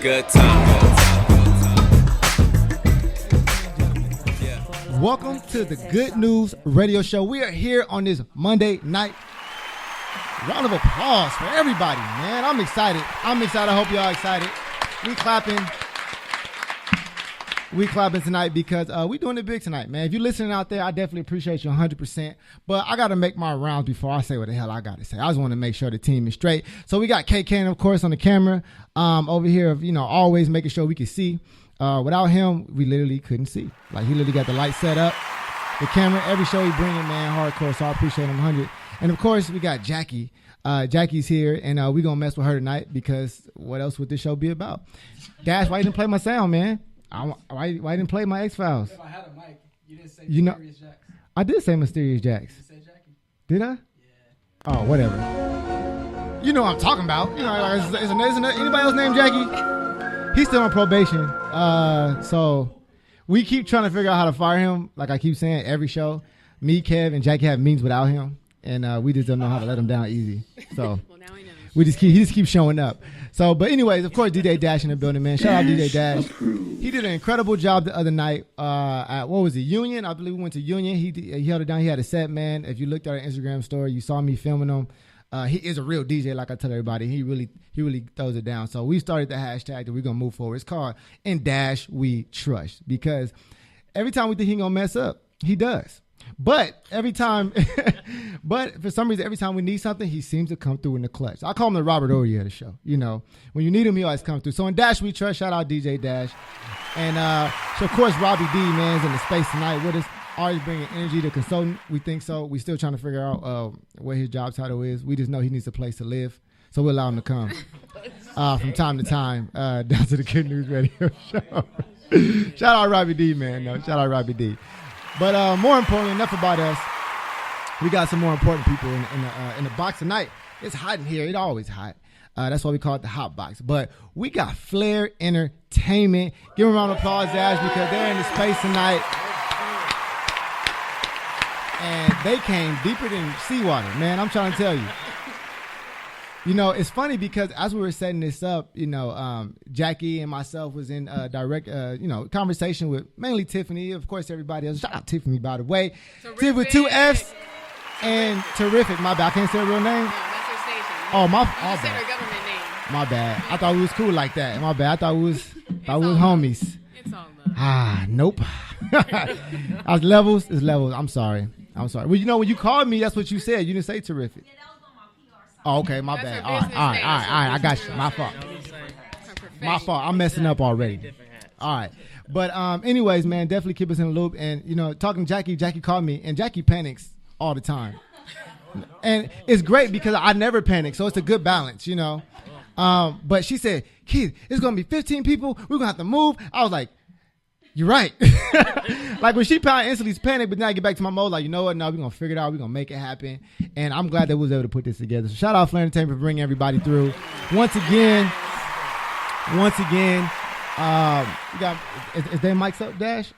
good time. Welcome to the Good News Radio Show. We are here on this Monday night. Round of applause for everybody, man. I'm excited. I hope y'all excited. We clapping tonight because we doing it big tonight, man. If you're listening out there, I definitely appreciate you 100%. But I got to make my rounds before I say what the hell I got to say. I just want to make sure the team is straight. So we got KK, of course, on the camera over here, always making sure we can see. Without him, we literally couldn't see. Like, he literally got the light set up, the camera, every show he bringing, man, hardcore. So I appreciate him 100. And, of course, we got Jackie. Jackie's here, and we're going to mess with her tonight because what else would this show be about? Dash, why you didn't play my sound, man? Why didn't play my X-Files? If I had a mic, you didn't say Mysterious Jax. I did say Mysterious Jax. You said Jackie. Did I? Yeah. Oh, whatever. You know what I'm talking about. Is anybody else named Jackie? He's still on probation. So we keep trying to figure out how to fire him. Like I keep saying, every show, me, Kev, and Jackie have meetings without him, and we just don't know how to let him down easy. So well, now he knows. He just keeps showing up. So, but anyways, of course, DJ Dash in the building, man. Shout out DJ Dash. He did an incredible job the other night at, what was it, Union? I believe we went to Union. He held it down. He had a set, man. If you looked at our Instagram story, you saw me filming him. He is a real DJ, like I tell everybody. He really throws it down. So we started the hashtag that we're going to move forward. It's called In Dash We Trust, because every time we think he's going to mess up, he does. But for some reason, every time we need something, he seems to come through in the clutch. I call him the Robert Ory of the show. When you need him, he always comes through. So in Dash We Trust, shout out DJ Dash. And so of course, Robbie D, man, is in the space tonight with us. Always bringing energy to consultant. We think so. We still trying to figure out what his job title is. We just know he needs a place to live. So we'll allow him to come from time to time down to the Good News Radio Show. Shout out Robbie D, man. No, shout out Robbie D. But more importantly, enough about us. We got some more important people in the box tonight. It's hot in here. It's always hot. That's why we call it the hot box. But we got FLAR Entertainment. Give them a round of applause, Ash, because they're in the space tonight. And they came deeper than seawater, man. I'm trying to tell you. It's funny because as we were setting this up, Jackie and myself was in direct, conversation with mainly Tiffany. Of course, everybody else. Shout out Tiffany, by the way. Tiffany with 2 F's and Terrific. My bad. I can't say her real name. No, that's her station. Oh, my bad. Said her government name. My bad. I thought we was cool like that. My bad. I thought we was homies. It's all love. Nope. It's levels. I'm sorry. Well, when you called me, that's what you said. You didn't say Terrific. Oh, okay, my bad. All right. I got you. My fault. I'm messing up already. All right. But anyways, man, definitely keep us in the loop. And, talking to Jackie called me, and Jackie panics all the time. And it's great because I never panic, so it's a good balance, But she said, Keith, it's going to be 15 people. We're going to have to move. I was like, you're right. Like when she instantly panicked, but now I get back to my mode, like, you know what? No, we're going to figure it out. We're going to make it happen. And I'm glad that we was able to put this together. So shout out FLAR Entertainment for bringing everybody through. Once again, we got, is their mics up, Dash?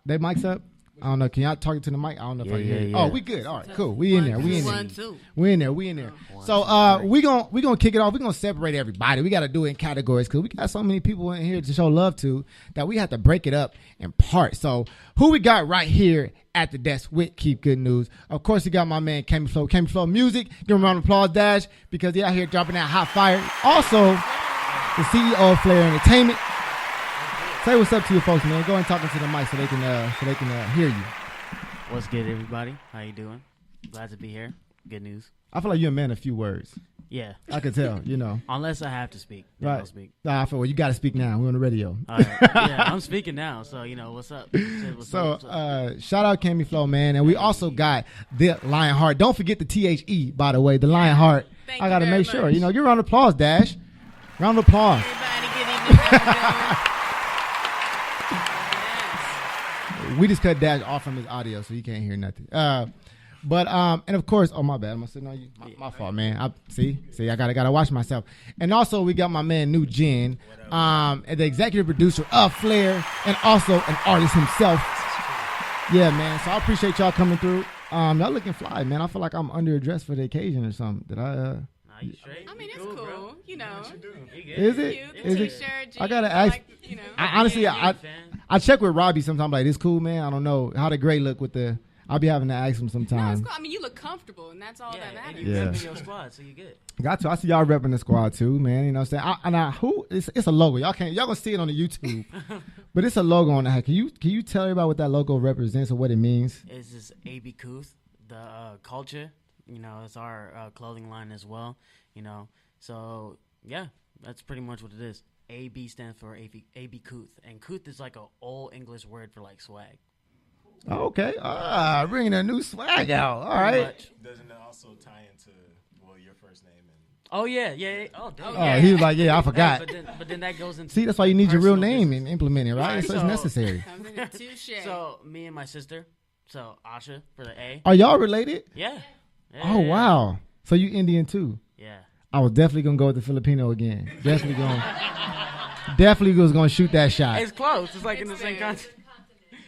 Their mics up? I don't know. Can y'all talk to the mic? I don't know if I can hear you. Oh, we good. All right, cool. We in there. We in there. So we gonna kick it off. We're gonna separate everybody. We gotta do it in categories because we got so many people in here to show love to that we have to break it up in parts. So who we got right here at the desk with Keep Good News? Of course, we got my man Kemi Flow Music. Give him a round of applause, Dash, because he out here dropping that hot fire. Also, the CEO of FLAR Entertainment. Say what's up to your folks, man. Go and talk into the mic so they can hear you. What's good, everybody? How you doing? Glad to be here. Good news. I feel like you're a man of few words. Yeah. I could tell, Unless I have to speak. Then right. I'll speak. I feel you got to speak now. We're on the radio. All right. Yeah, I'm speaking now. So, what's up? What's up? Shout out Kemi Flow, man. And we also got the Lionheart. Don't forget the THE, by the way, the Lionheart. I got to make sure. Give a round of applause, Dash. Round of applause. Everybody, good evening. We just cut Dash off from his audio, so he can't hear nothing. And of course, oh my bad, I'm sitting on you. My fault, man. See, I gotta watch myself. And also, we got my man New Jen, the executive producer of FLAR, and also an artist himself. Yeah, man. So I appreciate y'all coming through. Y'all looking fly, man. I feel like I'm underdressed for the occasion or something. Did I? Nah, you straight? I mean, You it's cool. bro. You know, What you do? You good. Is it? cute. Is it? T-shirt, jeans, I gotta ask. like, you know. I honestly, Yeah, I fan. I check with Robbie sometimes. Like, this cool, man. I don't know how the gray look with the. I'll be having to ask him No, sometimes. it's cool. I mean, you look comfortable, and that's all that And matters. you Yeah. repping your squad, so you good. Got to. I see y'all repping the squad too, man. You know what I'm saying? Who? It's a logo. Y'all gonna see it on the YouTube, but it's a logo on the hat. Can you tell everybody what that logo represents or what it means? It's just AB Couth, the culture. You know, it's our clothing line as well. You know, so yeah, that's pretty much what it is. AB stands for AB Couth, and Couth is like an old English word for like swag. Okay. Bringing a new swag out. All right. Much. Doesn't it also tie into your first name and Oh yeah. Oh damn. Oh, he was like, yeah, I forgot. But then that goes into See, that's why you need your real personal name business. and implement it, right? Right, So it's so- necessary. Comes in a touche. So me and my sister, so Asha for the A. Are y'all related? Yeah. Oh wow. So you Indian too? Yeah. I was definitely gonna go with the Filipino again. Definitely was gonna shoot that shot. It's close. It's like in the It's same there. continent.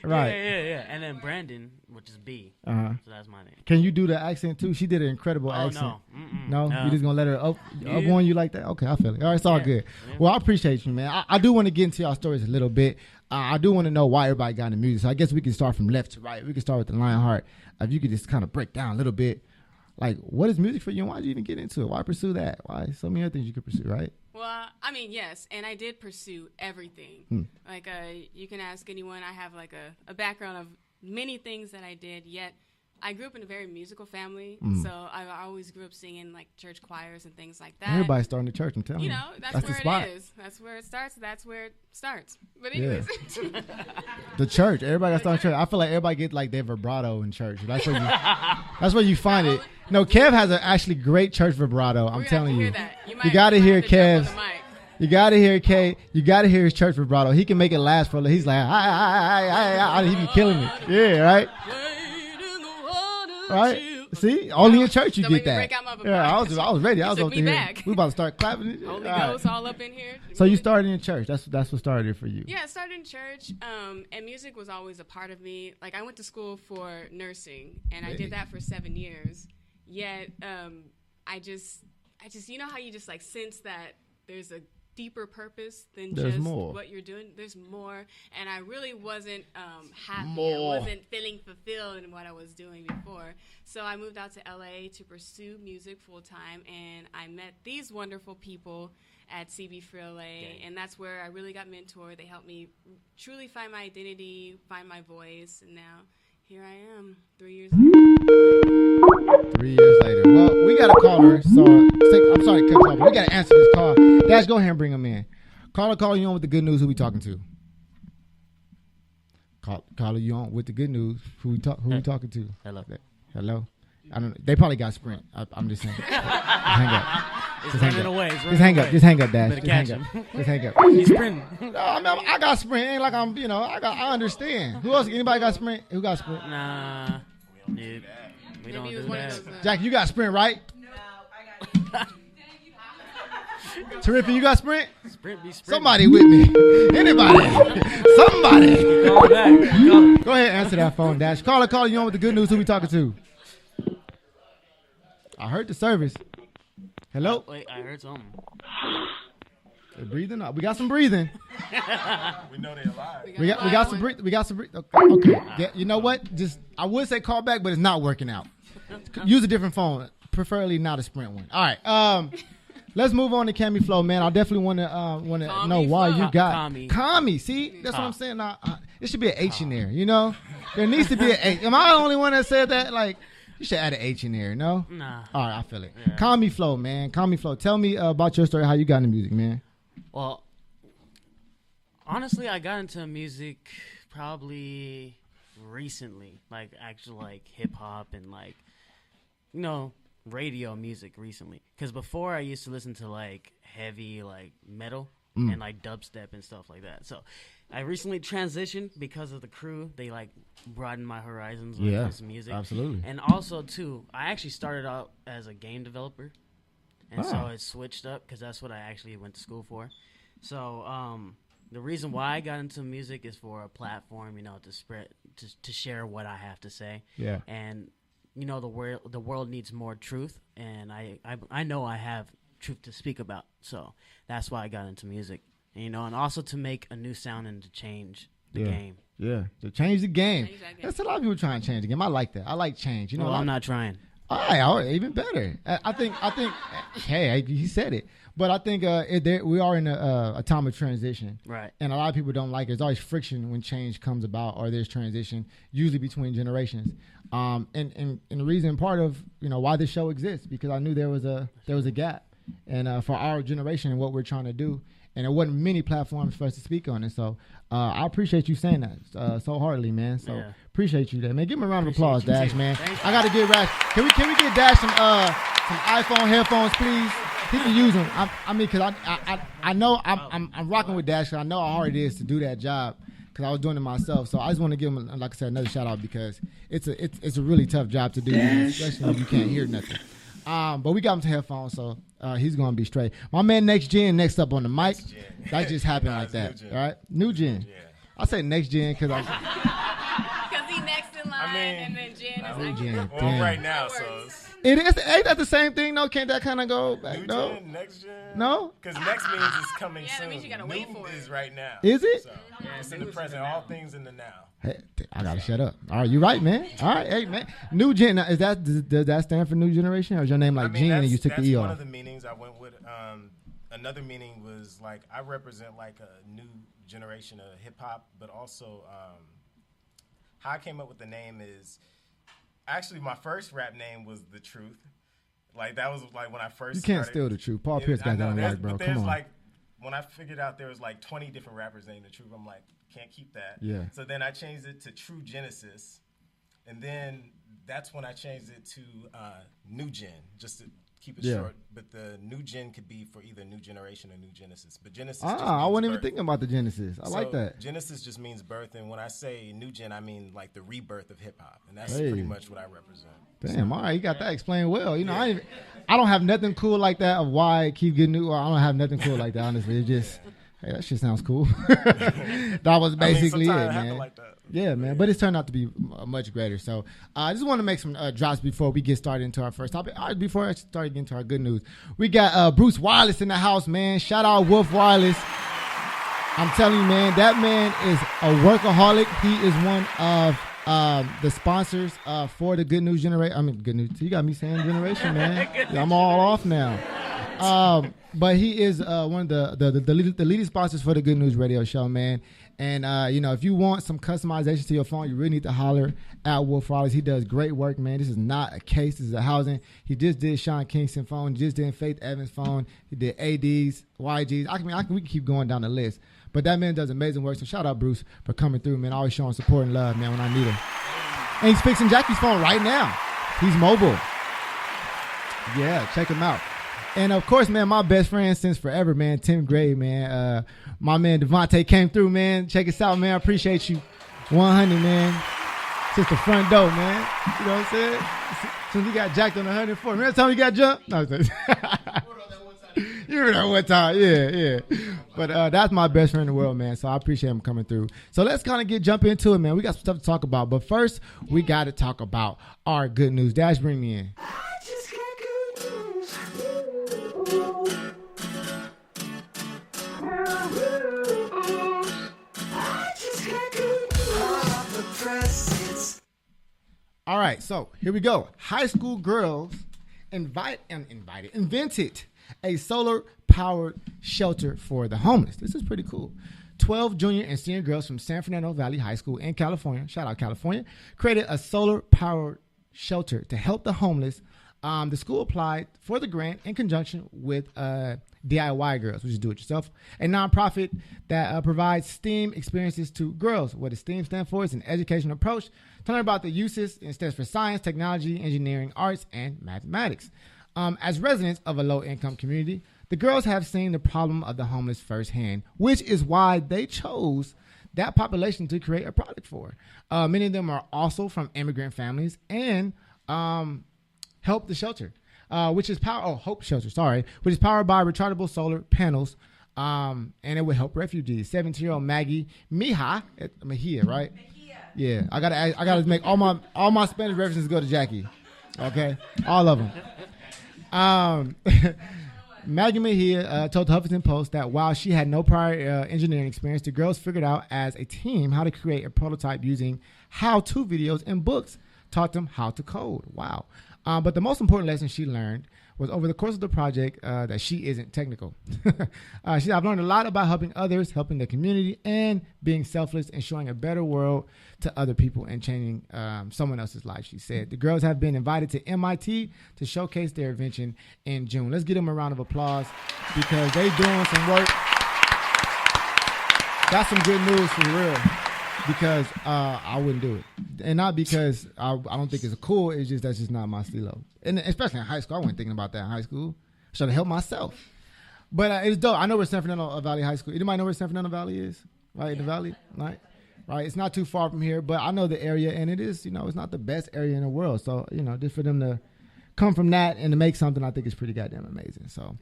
Right. Yeah. And then Brandon, which is B. Uh-huh. So that's my name. Can you do the accent too? She did an incredible Oh accent. no. Mm-mm. No, you just gonna let her up on you like that? Okay, I feel it. All right, it's all Yeah. good. Yeah. Well, I appreciate you, man. I do want to get into y'all stories a little bit. I do want to know why everybody got into music. So I guess we can start from left to right. We can start with the Lionheart. If you could just kind of break down a little bit, like what is music for you, and why did you even get into it? Why pursue that? Why so many other things you could pursue, right? Well, I mean, yes, and I did pursue everything. Hmm. Like, you can ask anyone. I have like a background of many things that I did. Yet, I grew up in a very musical family, so I always grew up singing like church choirs and things like that. Everybody's starting the church. I'm telling you. You know, that's the where spot. it is. That's where it starts. That's where it starts. But Yeah. anyways, The church. Everybody got started church. I feel like everybody get like their vibrato in church. That's where you. That's where you find it. No, Kev has an actually great church vibrato. I'm we're gonna telling have you. to hear that. You gotta might hear have to jump on Kev's. the mic. You gotta hear K. You gotta hear his church vibrato. He can make it last for a little. He's like, I. He be killing it. Yeah, right. Right. See, only in church you Don't get make me that. break out my Yeah, vibrato. I was ready. I You was took over me here. back. We about to start clapping. Holy All right. Ghost all up in here. So you started in church. That's what started it for you. Yeah, I started in church, and music was always a part of me. Like, I went to school for nursing, and I Hey. did that for 7 years. Yet, I just, you know how you just like sense that there's a deeper purpose than There's just more. what you're doing. There's more, and I really wasn't happy. More. I wasn't feeling fulfilled in what I was doing before. So I moved out to LA to pursue music full time, and I met these wonderful people at CB Free LA, and that's where I really got mentored. They helped me truly find my identity, find my voice, and now here I am, 3 years later. 3 years later. Well, we got a caller. So I'm sorry to cut you off. But we got to answer this call. Dash, go ahead and bring him in. Caller, you on with the good news? Who we talking to? Caller, you on with the good news? Who we talking to? Hello. Hello. I don't know. They probably got Sprint. I'm just saying. Just hang up. It's Just hang running up. away. It's Just running hang up. away. Just hang up, Dash. Better Just hang catch up. him. Just hang up. He's sprinting. No, I got Sprint. Ain't like I'm. I understand. Who else? Anybody got Sprint? Who got Sprint? Nah. Dude. We don't Maybe it do was one that. of those. Jack, you got Sprint, right? No, I got Terrific. You got Sprint? Sprint be sprint. Somebody with me. Anybody. Somebody. Call it back. Call it. Go ahead and answer that phone, Dash. Caller, you on with the good news? Who we talking to? I heard the service. Hello? Wait, I heard something. They're breathing up. We got some breathing. we know they're alive. We got some breathing. We got some breathing. Okay. Yeah, you know what? I would say call back, but it's not working out. Use a different phone, preferably not a Sprint one. All right. Let's move on to Cami Flow, man. I definitely want to know why Flow. you got Kami. Kami. See, that's what I'm saying. There should be an H in there. You know, there needs to be an H. Am I the only one that said that? Like, you should add an H in there. No. Nah. All right, I feel it. Yeah. Kami Flow, man. Kami Flow. Tell me about your story. How you got into music, man? Well, honestly, I got into music probably recently, like actual like hip hop and like, radio music recently. Because before I used to listen to like heavy like metal and like dubstep and stuff like that. So I recently transitioned because of the crew. They like broadened my horizons when it comes to music. absolutely. And also too, I actually started out as a game developer. And so Wow. it switched up because that's what I actually went to school for. So the reason why I got into music is for a platform, to spread, to share what I have to say. Yeah. And, the world needs more truth, and I know I have truth to speak about, so that's why I got into music, and also to make a new sound and to change the game. Yeah, to change the game. Change that game. That's a lot of people trying to change the game. I like that. I like change. Well, I'm not trying. All right, even better. I think. Hey, he said it. But I think we are in a time of transition, right? And a lot of people don't like it. There's always friction when change comes about, or there's transition, usually between generations. And the reason, part of why this show exists, because I knew there was a gap, and for our generation and what we're trying to do, and there wasn't many platforms for us to speak on it. So I appreciate you saying that so heartily, man. So appreciate you, there, man. Give me a round of applause, Dash, man. I got to get Dash. Can we get Dash some iPhone headphones, please? He can use them. I mean, because I know I'm rocking with Dash. I know how hard it is to do that job, because I was doing it myself. So I just want to give him, like I said, another shout out, because it's a really tough job to do, especially if you can't hear nothing. But we got him to headphones, so he's gonna be straight. My man Next Gen next up on the mic. That just happened like that, all right? New Gen. Yeah. I say Next Gen because he next in line, and then Gen is New Gen. Well, right now, so it is. Ain't that the same thing? No, can't that kind of go back? New No, Gen, Next Gen. No, because next means it's coming soon. That means you gotta wait for it. Is right now. Is it? So, it's in the present. All things in the now. Hey, I gotta shut up. All right, you right, man. All right, hey, man. New Gen. Now, does that stand for New Generation, or is your name like Gen and you took the E off? That's one of the meanings I went with. Another meaning was like I represent like a new generation of hip hop, but also how I came up with the name is actually my first rap name was The Truth. Like that was like when I first. You can't started. steal The Truth. Paul Pierce got that on right, bro. But Come on. like when I figured out there was like 20 different rappers named The Truth, I'm like, can't keep that. Yeah. So then I changed it to True Genesis, and then that's when I changed it to New Gen, just to keep it short. But the New Gen could be for either New Generation or New Genesis. But Genesis. I wasn't even thinking about the Genesis. I like that. Genesis just means birth, and when I say New Gen, I mean like the rebirth of hip hop, and that's pretty much what I represent. Damn, all right, you got that explained well. I don't have nothing cool like that of why I keep getting new. I don't have nothing cool like that, honestly. It's just, hey, that shit sounds cool. That was basically it, man. Like that. Yeah, man, but it's turned out to be much greater. So I just want to make some drops before we get started into our first topic. Before I start getting into our good news, we got Bruce Wireless in the house, man. Shout out Wolf Wireless. I'm telling you, man, that man is a workaholic. He is one of the sponsors for the Good News Generation. I mean, Good News. You got me saying generation, man. Yeah, I'm all off now. But he is one of the leading sponsors for the Good News Radio Show, man. And, if you want some customization to your phone, you really need to holler at Wolf Wireless. He does great work, man. This is not a case. This is a housing. He just did Sean Kingston phone. Just did Faith Evans phone. He did ADs, YGs. We can keep going down the list. But that man does amazing work. So shout out, Bruce, for coming through, man. Always showing support and love, man, when I need him. And he's fixing Jackie's phone right now. He's mobile. Yeah, check him out. And, of course, man, my best friend since forever, man, Tim Gray, man. My man Devontae came through, man. Check us out, man. I appreciate you. 100, man. Since the front door, man. You know what I'm saying? Since he got jacked on 104. Remember that time he got jumped? No, you remember that one time. Yeah. But that's my best friend in the world, man. So I appreciate him coming through. So let's kind of jump into it, man. We got some stuff to talk about. But first, we got to talk about our good news. Dash, bring me in. All right, so here we go. High school girls invented a solar-powered shelter for the homeless. This is pretty cool. 12 junior and senior girls from San Fernando Valley High School in California, shout out California, created a solar-powered shelter to help the homeless. The school applied for the grant in conjunction with DIY Girls, which is do-it-yourself, a nonprofit that provides STEAM experiences to girls. What does STEAM stand for? It's an educational approach to learn about the uses. It stands for science, technology, engineering, arts, and mathematics. As residents of a low-income community, the girls have seen the problem of the homeless firsthand, which is why they chose that population to create a product for. Many of them are also from immigrant families and Hope Shelter, which is powered by rechargeable solar panels, and it would help refugees. 17-year-old Maggie Mejia, right? Yeah, I gotta make all my Spanish references go to Jackie. Okay, all of them. Maggie Mejia told the Huffington Post that while she had no prior engineering experience, the girls figured out as a team how to create a prototype using how-to videos and books taught them how to code. Wow. But the most important lesson she learned was over the course of the project that she isn't technical. She said, I've learned a lot about helping others, helping the community, and being selfless and showing a better world to other people and changing someone else's life, she said. The girls have been invited to MIT to showcase their invention in June. Let's give them a round of applause because they doing some work. That's some good news for real. Because I wouldn't do it, and not because I don't think it's cool. It's just that's just not my stilo, and especially in high school, I wasn't thinking about that in high school. I should have helped myself. But it's dope. I know where San Fernando Valley High School. Anybody know where San Fernando Valley is? Right in the valley, right? It's not too far from here, but I know the area, and it is. It's not the best area in the world. So just for them to come from that and to make something, I think is pretty goddamn amazing. So,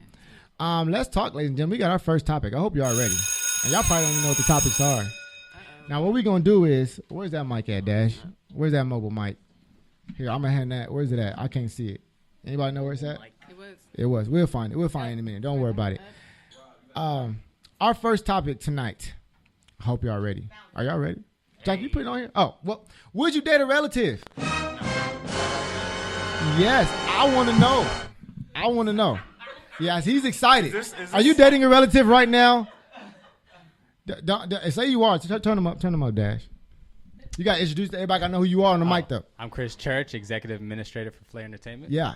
let's talk, ladies and gentlemen. We got our first topic. I hope y'all ready, and y'all probably don't even know what the topics are. Now, what we're going to do is, where's that mic at, Dash? Where's that mobile mic? Here, I'm going to hand that. Where's it at? I can't see it. Anybody know where it's at? It was. We'll find it. We'll find it in a minute. Don't worry about it. Our first topic tonight. I hope y'all ready. Are y'all ready? Jack, you put it on here? Oh, well, would you date a relative? Yes, I want to know. Yes, he's excited. Is this... Are you dating a relative right now? Say you are. Turn them up, Dash. You got to introduce everybody. I know who you are on the mic, though. I'm Chris Church, Executive Administrator for FLAR Entertainment. Yeah.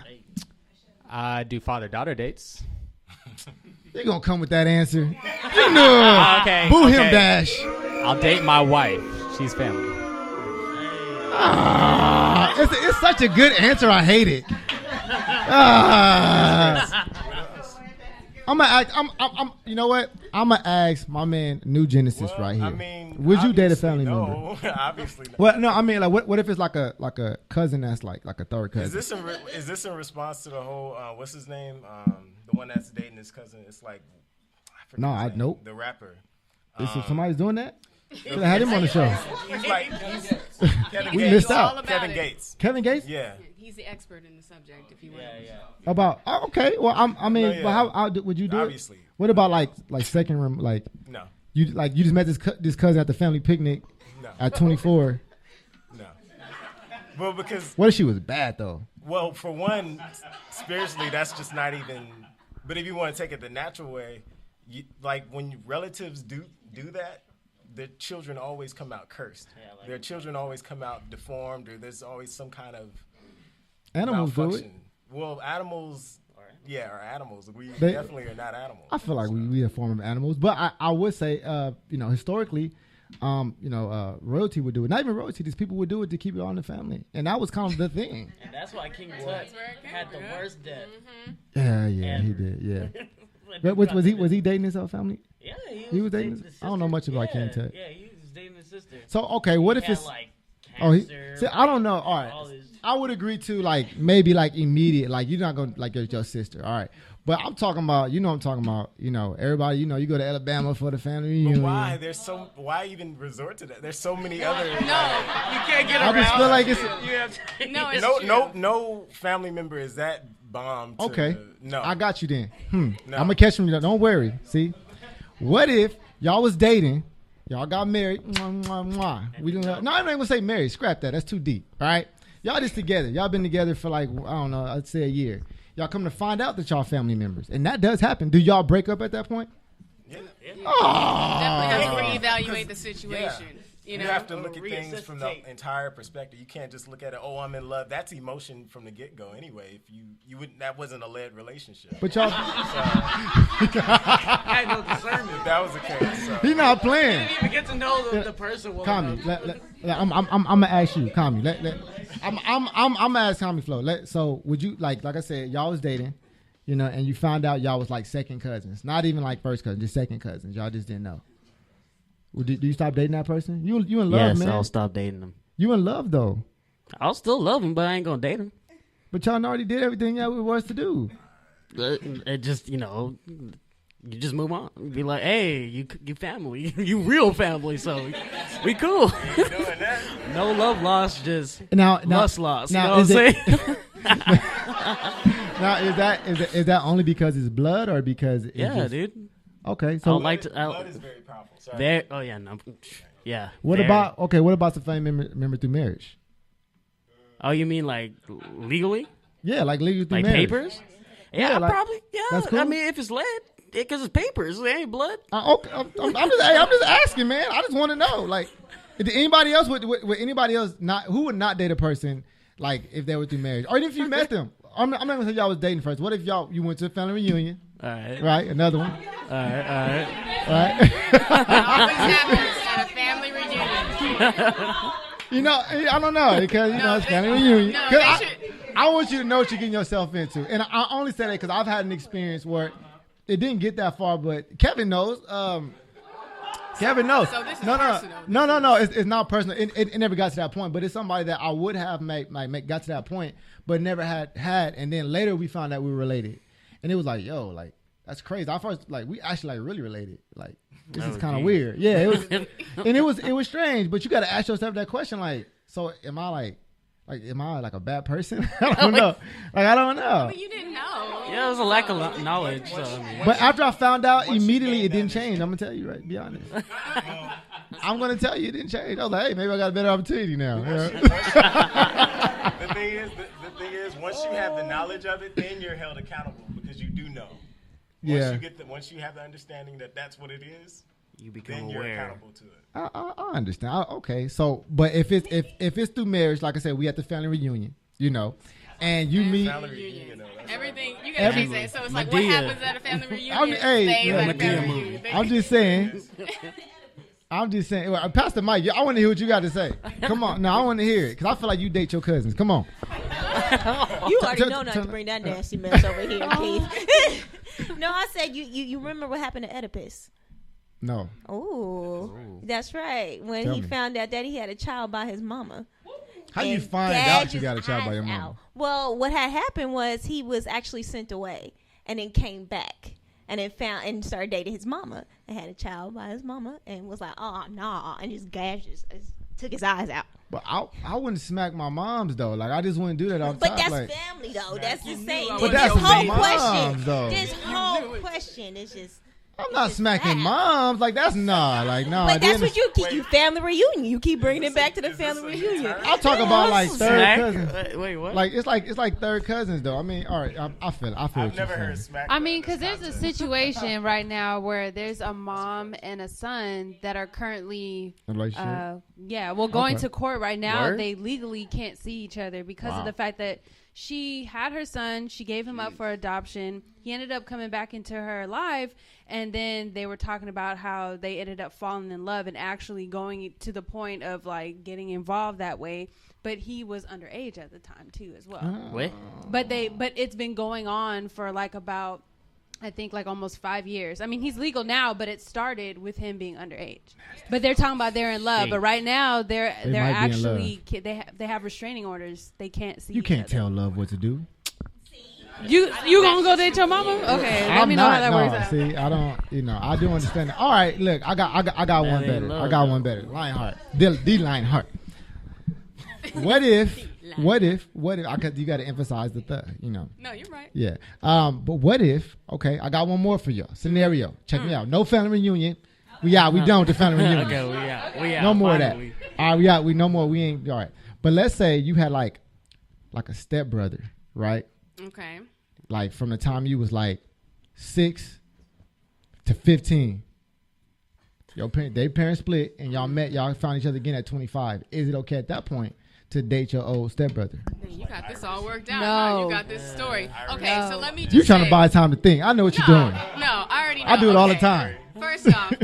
I do father-daughter dates. They're going to come with that answer. You know. Okay. Boo him, Dash. I'll date my wife. She's family. It's such a good answer. I hate it. I'm gonna ask. You know what? I'm gonna ask my man New Genesis right here. I mean, would you date a family member? Obviously. No. Well, no. I mean, like, what if it's like a cousin that's like a third cousin? Is this in response to the whole what's his name? The one that's dating his cousin. It's like nope. The rapper. Is somebody's doing that? Should have had him on the show. He's Kevin we Gates. missed out. Kevin Gates. Kevin Gates? Yeah. He's the expert in the subject. If you want. Yeah. About okay. Well, but how would you do Obviously. it? What about like second room? Like no. You just met this cousin at the family picnic at 24. No. Well, because what if she was bad though? Well, for one, spiritually, that's just not even. But if you want to take it the natural way, like when relatives do that, their children always come out cursed. Yeah, their children always come out deformed, or there's always some kind of animals do it. Well, animals, are animals. We definitely are not animals. I feel like we are a form of animals, but I would say, historically, royalty would do it. Not even royalty; these people would do it to keep it on the family, and that was kind of the thing. And that's why King Tut had the worst death. Yeah, he did. Yeah. But was he dating his family? Yeah, he was dating. I don't know much about King Tut. Yeah, he was dating his sister. So okay, what if it's like cancer? See, I don't know. All right, I would agree to like maybe like immediate, like you're not gonna like your sister. All right, but I'm talking about, I'm talking about, everybody, you go to Alabama for the family reunion. But why? Why even resort to that? There's so many other. No, you can't get around. I just feel like it's no family member is that bomb. Okay, no, I got you then. No. I'm gonna catch him. Don't worry. See, what if y'all was dating? Y'all got married. Mwah, mwah, mwah. We didn't. No, I'm not gonna say married. Scrap that. That's too deep. All right. Y'all just together. Y'all been together for like, I don't know, I'd say a year. Y'all come to find out that y'all family members. And that does happen. Do y'all break up at that point? Yeah. Oh. Definitely have to reevaluate the situation. You have to look at things from the entire perspective. You can't just look at it, I'm in love. That's emotion from the get-go anyway. If you wouldn't, that wasn't a led relationship. But y'all I had no discernment. If that was the case. So. He not playing. You didn't even get to know the person well enough. I'm gonna ask you, Kami. I'm gonna ask Kami Flo. So would you like I said, y'all was dating, and you found out y'all was like second cousins, not even like first cousins, just second cousins. Y'all just didn't know. Do you stop dating that person? You in love, man? Yes, I'll stop dating them. You in love though? I'll still love him, but I ain't gonna date him. But y'all already did everything y'all was to do. It just you just move on. Be like, hey, you family, you real family, so we cool. You doing that? No love lost, just now lust lost. Now, you know what I'm saying? Now, is that only because it's blood or because it's Yeah, just, dude. Okay, I so would like to. Blood is very powerful. Sorry. There. Oh yeah, no. Yeah. what very. about what about the family member through marriage? Oh, you mean like legally, Yeah, like legal through like marriage. papers? Yeah, Yeah, like- probably. Yeah. that's cool. I mean, if it's lead, because it's papers, it ain't blood. Okay, I'm just asking, man. I just want to know, like, did anybody else would anybody else not who would not date a person like if they were through marriage, or even if you met them? I'm not gonna say y'all was dating first. What if you went to a family reunion, All right. right? Another one, All right. right? It always happens at a family reunion. You know, I don't know because it's family reunion. No, 'Cause they should. I want you to know what you're getting yourself into, and I only say that because I've had an experience where it didn't get that far, but Kevin knows. Kevin knows. So this is no. personal. It's not personal. It never got to that point, but it's somebody that I would have got to that point, but never had. And then later we found out we were related, and it was like, yo, like that's crazy. I first we actually really related. Like this is kind of weird. Yeah, it was, and it was strange. But you got to ask yourself that question, like, so am I am I like a bad person? I don't know. I don't know. But you didn't know. Yeah, it was a lack of knowledge. So, I mean, But after I found out, immediately it didn't change. I'm gonna tell you, right? Be honest. I'm gonna tell you it didn't change. I was like, hey, maybe I got a better opportunity now. The thing is, once you have the knowledge of it, then you're held accountable because you do know. Yeah. Once you have the understanding that that's what it is, you become then you're aware. accountable to it. I understand. Okay, so but if it's through marriage, like I said, we at the family reunion, and you meet. Family reunion, though, that's Everything you gotta keep saying. So it's like, what Madea. happens at a family reunion? hey, stays yeah, at a Madea family movie. reunion. I'm just saying. Well, Pastor Mike, I want to hear what you got to say. Come on, no, I want to hear it because I feel like you date your cousins. Come on. You already know not to bring that nasty mess over here, Keith. No, I said you remember what happened to Oedipus? No. Oh, that's right. When Tell he me. found out that he had a child by his mama. How you And find gagged out you his got a child by your eyes mama? out. Well, what had happened was he was actually sent away and then came back and then found and started dating his mama and had a child by his mama and was like, oh, nah, and just took his eyes out. But I wouldn't smack my moms though. Like I just wouldn't do that all the But time. that's like, family, though. That's the same. But This that's whole moms, question. though. This whole question is just. I'm not it's smacking bad. moms. Like that's nah. Like no. But that's what you keep. You family reunion. You keep bringing it back to the family reunion. I'll talk about like third Smack? cousins. Wait, what? Like it's like third cousins though. I mean, all right. I feel it. I feel I've what you're never heard saying. smack. I mean, because that's there's a not situation right now where there's a mom and a son that are currently, Relationship? going Okay. to court right now. Word? They legally can't see each other because of the fact that she had her son. She gave him up for adoption. He ended up coming back into her life, and then they were talking about how they ended up falling in love and actually going to the point of like getting involved that way. But he was underage at the time too, as well. Wait. But it's been going on for like about, I think, like almost 5 years. I mean, he's legal now, but it started with him being underage. But they're talking about they're in love. But right now they're They might be in actually they have restraining orders. They can't see. You each can't other. tell love what to do. You gonna go date your mama? Okay, let me know how that works out. See, I don't. I do understand that. All right, look, I got one ain't better. love, I got though. one better. Lionheart, the Lionheart. What if? You got to emphasize the. No, you're right. Yeah. But what if? Okay, I got one more for you. Scenario. Check me out. No family reunion. We done with the family reunion. Okay, we out. No more finally. of that. All right, we no more. We ain't all right. But let's say you had like a stepbrother, right? Okay. Like from the time you was like 6 to 15. They parents split and y'all found each other again at 25. Is it okay at that point to date your old stepbrother? Man, you got this all worked out. No. Huh? You got this story. Okay, No. so let me just You trying to say- buy time to think. I know what you're doing. No, I already know. I do it all the Okay. time.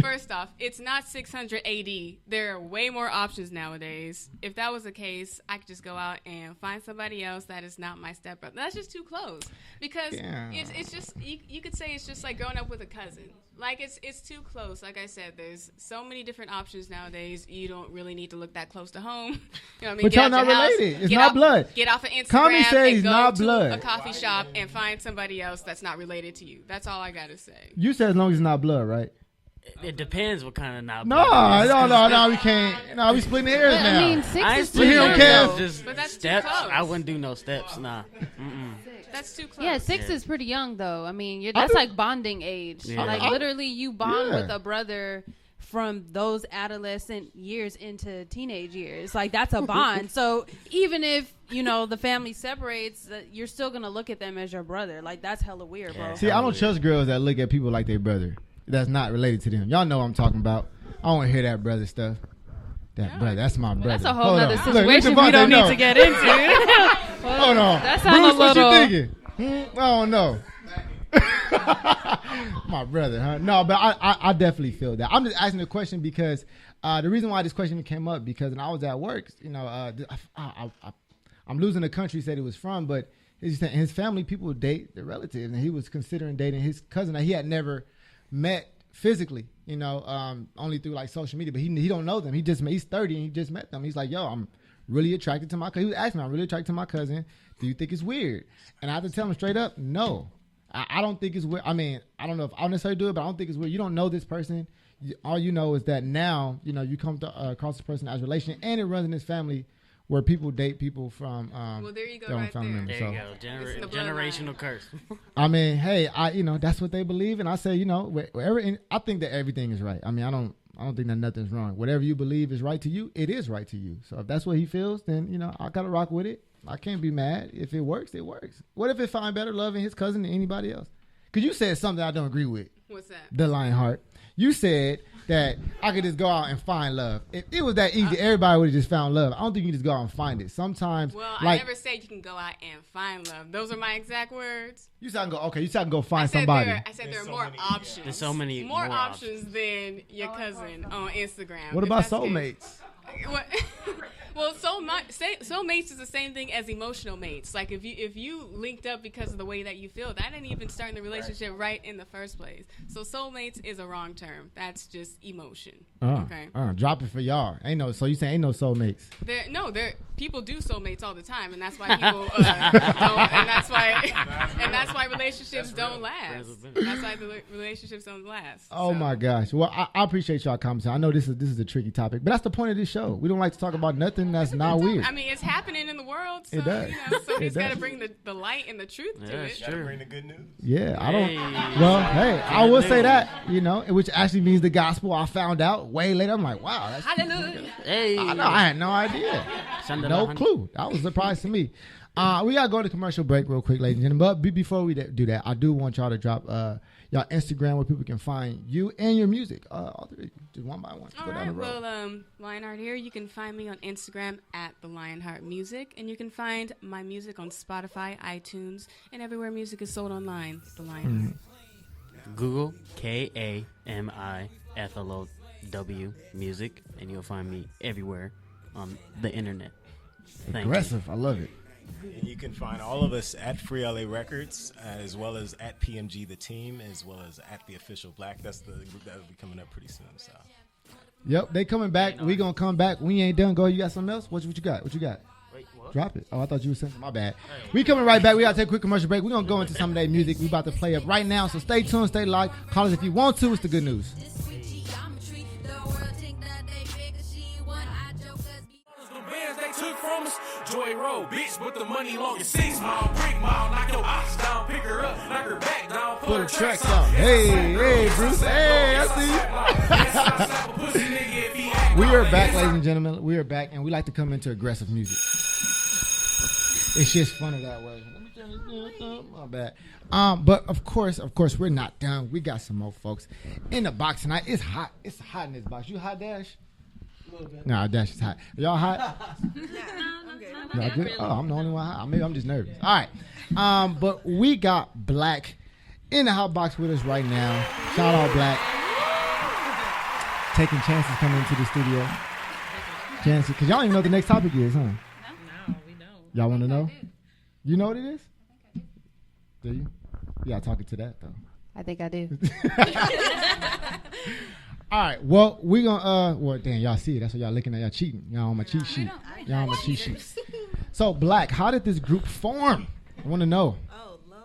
First off, it's not 600 AD. There are way more options nowadays. If that was the case, I could just go out and find somebody else that is not my stepbrother. That's just too close. Because Yeah. it's just, you could say it's just like growing up with a cousin. Like, it's too close. Like I said, there's so many different options nowadays. You don't really need to look that close to home. You know what I mean? But Get y'all out not your house, related. It's get not off- blood. Get off of Instagram Tommy said he's and go not to blood. a coffee shop and find somebody else that's not related to you. That's all I got to say. You said as long as it's not blood, right? It depends what kind of knob. No, we can't. No, we splitting hairs now. I mean, 6 I ain't is too splitting don't young. care. hairs, just But that's too steps. close. I wouldn't do no steps. Nah. Mm-mm. That's too close. Yeah, 6 is pretty young though. I mean, I that's do- like bonding age. Yeah. Like literally, you bond Yeah. with a brother from those adolescent years into teenage years. Like that's a bond. So even if the family separates, you're still gonna look at them as your brother. Like that's hella weird, bro. Yeah. See, I don't trust girls that look at people like their brother. That's not related to them. Y'all know what I'm talking about. I don't want to hear that brother stuff. Brother, that's my brother. That's a whole Hold nother on. Look, situation Devontae, we don't no. need to get into. Hold on. That Bruce, sounds a what you little. thinking? I don't know. My brother, huh? No, but I definitely feel that. I'm just asking the question because the reason why this question came up because when I was at work, I'm losing the country he said he was from, but his family people date their relatives, and he was considering dating his cousin that he had never met physically, only through like social media, but he don't know them. He's 30 and he just met them. He's like, yo, I'm really attracted to my cousin. He was asking me, I'm really attracted to my cousin. Do you think it's weird? And I have to tell him straight up, no. I don't think it's weird. I mean, I don't know if I'll necessarily do it, but I don't think it's weird. You don't know this person. All you know is that now, you come across this person as a relation, and it runs in this family where people date people from Well, there you go, their own right family there. members. There you So, go. It's in the Generational curse. I mean, hey, that's what they believe, and I say, I think that everything is right. I mean, I don't think that nothing's wrong. Whatever you believe is right to you, it is right to you. So if that's what he feels, then I gotta rock with it. I can't be mad. If it works, it works. What if it find better loving his cousin than anybody else? Because you said something I don't agree with. What's that? The Lionheart. You said that I could just go out and find love. If it was that easy, everybody would have just found love. I don't think you can just go out and find it. Sometimes, Well, I never said you can go out and find love. Those are my exact words. You said I can go. Okay, you said I can go find I said somebody. I said there are more options. There's so many more more options than your cousin on Instagram. What If about that's the case. soulmates? What? Well, soulmates is the same thing as emotional mates. Like if you linked up because of the way that you feel, that didn't even start the relationship right in the first place. So soulmates is a wrong term. That's just emotion. Okay. Drop it for y'all. So you saying ain't no soulmates? There people do soulmates all the time, and that's why people don't, and that's why relationships don't last. That's why the relationships don't last. Oh my gosh. Well, I appreciate y'all commenting. I know this is a tricky topic, but that's the point of this show. We don't like to talk about nothing that's not weird. I mean, it's happening in the world, so It does. so It he's got to does. bring the light and the truth to it. Gotta bring the good news. Yeah, I don't. Hey. Well, hey, I will say that, which actually means the gospel. I found out way later. I'm like, wow, that's. Hallelujah. Hey. I know. I had no idea. No clue. That was a surprise to me. We gotta go to commercial break real quick, ladies and gentlemen. But before we do that, I do want y'all to drop y'all Instagram where people can find you and your music. All three, just one by one. All Go down right. the road. Well, Lionheart here. You can find me on Instagram at the Lionheart Music, and you can find my music on Spotify, iTunes, and everywhere music is sold online. The Lionheart. Google KAMIFLOW music, and you'll find me everywhere on the internet. Thank Aggressive. I love it. And you can find all of us at Free LA Records, as well as at PMG The Team, as well as at The Official Black. That's the group that will be coming up pretty soon. So, Yep, they coming back. We gonna come back. We ain't done. Go. You got something else? What you got? What you got? Wait, what? Drop it. Oh, I thought you were saying my bad. We coming right back. We gotta take a quick commercial break. We're gonna go into some of that music we about to play up right now. So stay tuned, stay live. Call us if you want to. It's the good news. They took from us, Joy Road, bitch, but the money long as 6 mile, brick mile, knock your ox down, pick her up, knock her back down, Put her tracks out. Hey, Bruce. Hey, I see you. We are back, ladies and gentlemen. We are back, and we like to come into aggressive music. It's just funny that way. Let me turn this down. My bad. But of course, we're not done. We got some more folks in the box tonight. It's hot. It's hot in this box. You hot, Dash? No, Dash is hot. Y'all hot? No, good. Oh, I'm the only one hot. Maybe I'm just nervous. All right. But we got Black in the hot box with us right now. Shout out Black. Taking chances coming into the studio. Chances, because y'all don't even know what the next topic is, huh? No, we don't. Y'all want to know? You know what it is? Do you? Yeah, talking to that though. I think I do. All right. Well, we gonna well, damn, y'all see it. That's what y'all looking at. Y'all cheating. Y'all on my cheat sheet. Y'all on my cheat sheet. So, Black, how did this group form? I want to know. Oh Lord.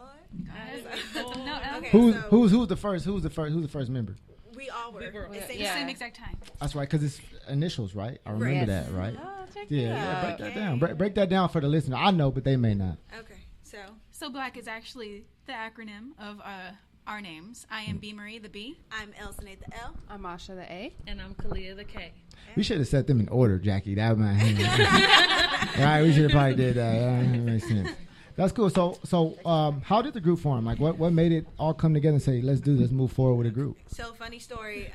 Okay, Who's the first? Who's the first member? we all were. Same exact time. That's right, because it's initials, right? I remember that, right? Oh, check Yeah, break it that out. down. Break that down for the listener. I know, but they may not. Okay, So Black is actually the acronym of our names. I am B. Marie, the B. I'm Elsinate, the L. I'm Asha, the A. And I'm Kalia, the K. We should have set them in order, Jackie. That might All right, we should have probably did that. That makes sense. That's cool. So, how did the group form? Like, what made it all come together and say, let's move forward with a group? So, funny story.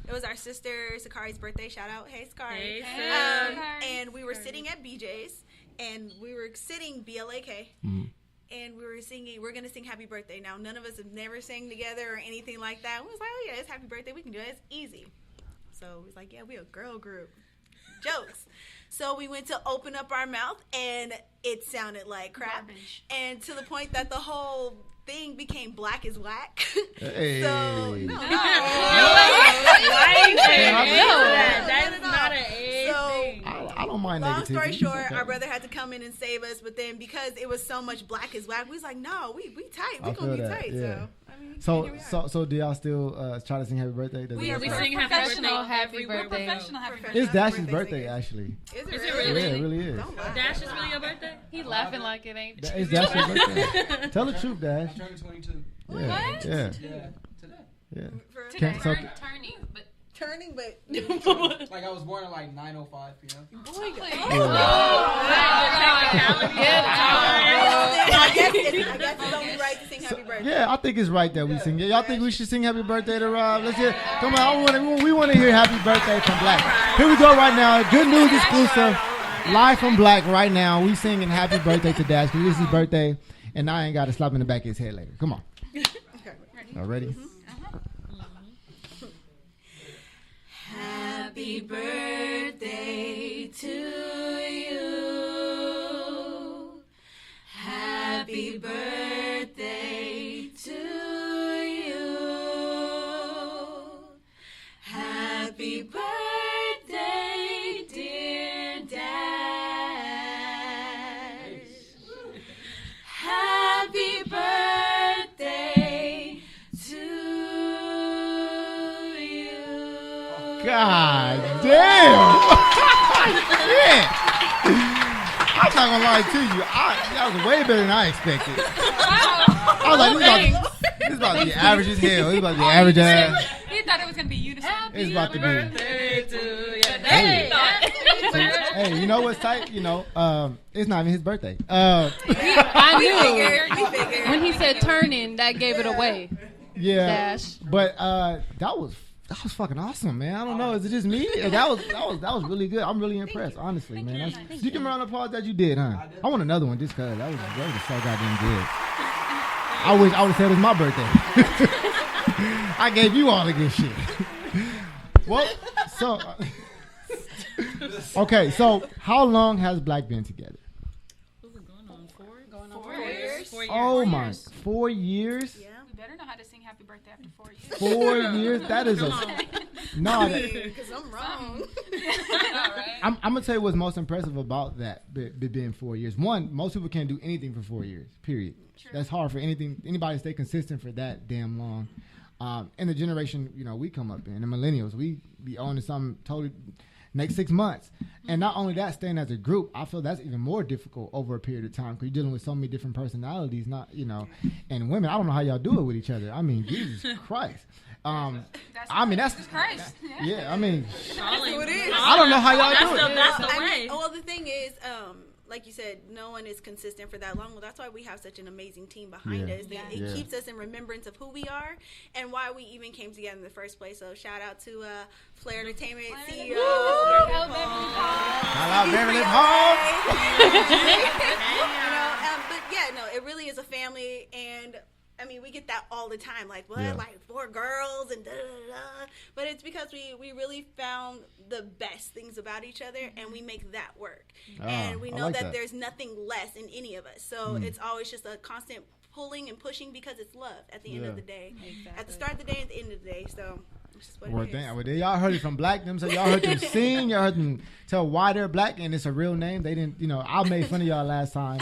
It was our sister Sakari's birthday. Shout out. Hey, Sakari. Hey, and we were sitting at BJ's, and we were sitting BLAK. Mm-hmm. And we were singing, we're going to sing Happy Birthday. Now, none of us have never sang together or anything like that. We was like, oh, yeah, it's Happy Birthday. We can do it. It's easy. So, we was like, yeah, we a girl group. Jokes. So, we went to open up our mouth, and it sounded like crap. Garbage. And to the point that the whole thing became Black is Whack. Hey. So, no. Why are you saying that? That That's not an A thing. I don't mind long negativity. story short, Okay. our brother had to come in and save us, but then because it was so much Black is Whack, we was like, no, we tight. We gonna be tight. Yeah. So, I mean, So do y'all still try to sing Happy Birthday? Does We it- are We sing Happy Professional Birthday Happy every Birthday. birthday. Professional happy Professional. birthday. It's Dash's Birthday birthday, singer. actually. Is it Is it really? Yeah, it really is. Don't lie. Dash is really your birthday? He laughing like it ain't. It's Dash's birthday. Tell the truth, Dash. I'm turning 22. Yeah, What? yeah, Yeah, today. yeah. For Can- so- Turning, but turning, but Like I was born at like 9:05 p.m. I guess it's only right to sing Happy Birthday. Yeah, I think it's right that we sing it. Y'all think we should sing Happy Birthday to Rob? Let's hear. Come on, we want to hear Happy Birthday from Black. Here we go right now. Good news exclusive, live from Black right now. We singing Happy Birthday to Dash because it's his birthday, and I ain't got to slap in the back of his head later. Come on. Y'all ready? Happy birthday to you. Happy birthday to you. Happy birthday, dear Dad. Happy birthday to you. God damn! Shit! I'm not gonna lie to you. That was way better than I expected. I was like, this is about to be average as hell. This is about to be average ass. he thought it was gonna be unison. It's about to be. Birthday to you. Hey. Hey, you know what's tight? You know, it's not even his birthday. I We knew figured. when he said turning, that gave it away. Yeah, Dash. but that was fucking awesome, man. I don't know, is it just me? That was really good. I'm really impressed, honestly, man. Did you give me a round of applause that you did, huh? I want another one just cause that was so goddamn good. I wish I would have said it was my birthday. I gave you all the good shit. Well, so okay, so how long has Black been together? Going on 4 years. 4 years. Oh my, 4 years. Yeah. We better know how to sing Happy Birthday after 4 years. 4 years. That is a no. Because I'm wrong. I'm gonna tell you what's most impressive about that being 4 years. One, most people can't do anything for 4 years. Period. True. That's hard for anybody to stay consistent for that damn long. In the generation we come up in, the millennials, we be on to something totally next 6 months. And not only that, staying as a group, I feel that's even more difficult over a period of time because you're dealing with so many different personalities. And women. I don't know how y'all do it with each other. I mean, Jesus Christ. That's Christ. yeah. I mean, What it is. I don't know how y'all do it. That's the I way. mean, well, the thing is, like you said, no one is consistent for that long. Well, that's why we have such an amazing team behind Yeah. us. It Yeah. keeps us in remembrance of who we are and why we even came together in the first place. So shout out to FLAR Entertainment CEO. I love Beverly Hall. But yeah, no, it really is a family, and I mean, we get that all the time, like, what, Yeah. like 4 girls and da-da-da-da. But it's because we really found the best things about each other, and we make that work. And we I know like that that. there's nothing less in any of us. So it's always just a constant pulling and pushing because it's love at the end of the day. At the start of the day and at the end of the day. So it's just what Well, it is. damn, y'all heard it from Black them, so y'all heard them sing, y'all heard them tell why they're Black, and it's a real name. They didn't, I made fun of y'all last time